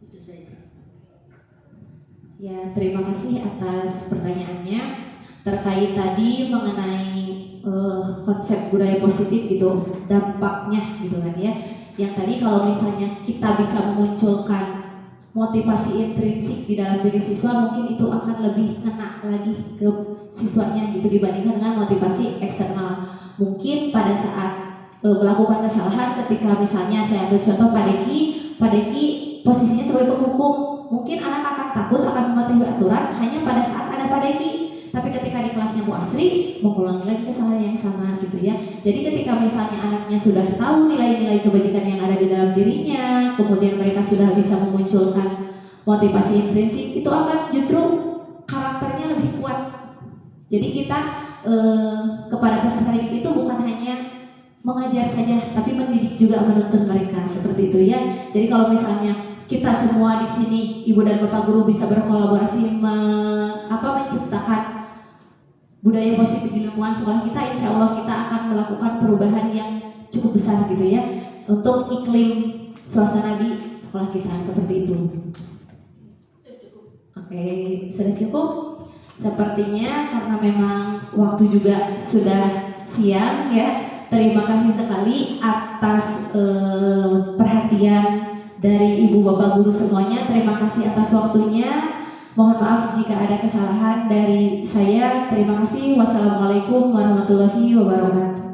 Itu saja. Ya, terima kasih atas pertanyaannya terkait tadi mengenai konsep budaya positif gitu, dampaknya gitu kan ya. Yang tadi kalau misalnya kita bisa memunculkan motivasi intrinsik di dalam diri siswa, mungkin itu akan lebih kena lagi ke siswanya gitu dibandingkan dengan motivasi eksternal. Mungkin pada saat melakukan kesalahan, ketika misalnya saya ambil contoh Pak Deki posisinya sebagai penghukum, mungkin anak akan takut akan mematuhi aturan hanya pada saat ada Pak Deki. Tapi ketika di kelasnya Bu Asri, mengulangi lagi kesalahan yang sama gitu ya. Jadi ketika misalnya anaknya sudah tahu nilai-nilai kebajikan yang ada di dalam dirinya, kemudian mereka sudah bisa memunculkan motivasi intrinsik, itu akan justru karakternya lebih kuat. Jadi kita kepada peserta didik itu bukan hanya mengajar saja, tapi mendidik juga, menuntun mereka seperti itu ya. Jadi kalau misalnya kita semua di sini, ibu dan bapak guru bisa berkolaborasi menciptakan budaya positif di lingkungan sekolah kita, insya Allah kita akan melakukan perubahan yang cukup besar gitu ya untuk iklim suasana di sekolah kita seperti itu. Oke, sudah cukup? Sepertinya karena memang waktu juga sudah siang ya. Terima kasih sekali atas perhatian dari ibu bapak guru semuanya. Terima kasih atas waktunya. Mohon maaf jika ada kesalahan dari saya. Terima kasih. Wassalamualaikum warahmatullahi wabarakatuh.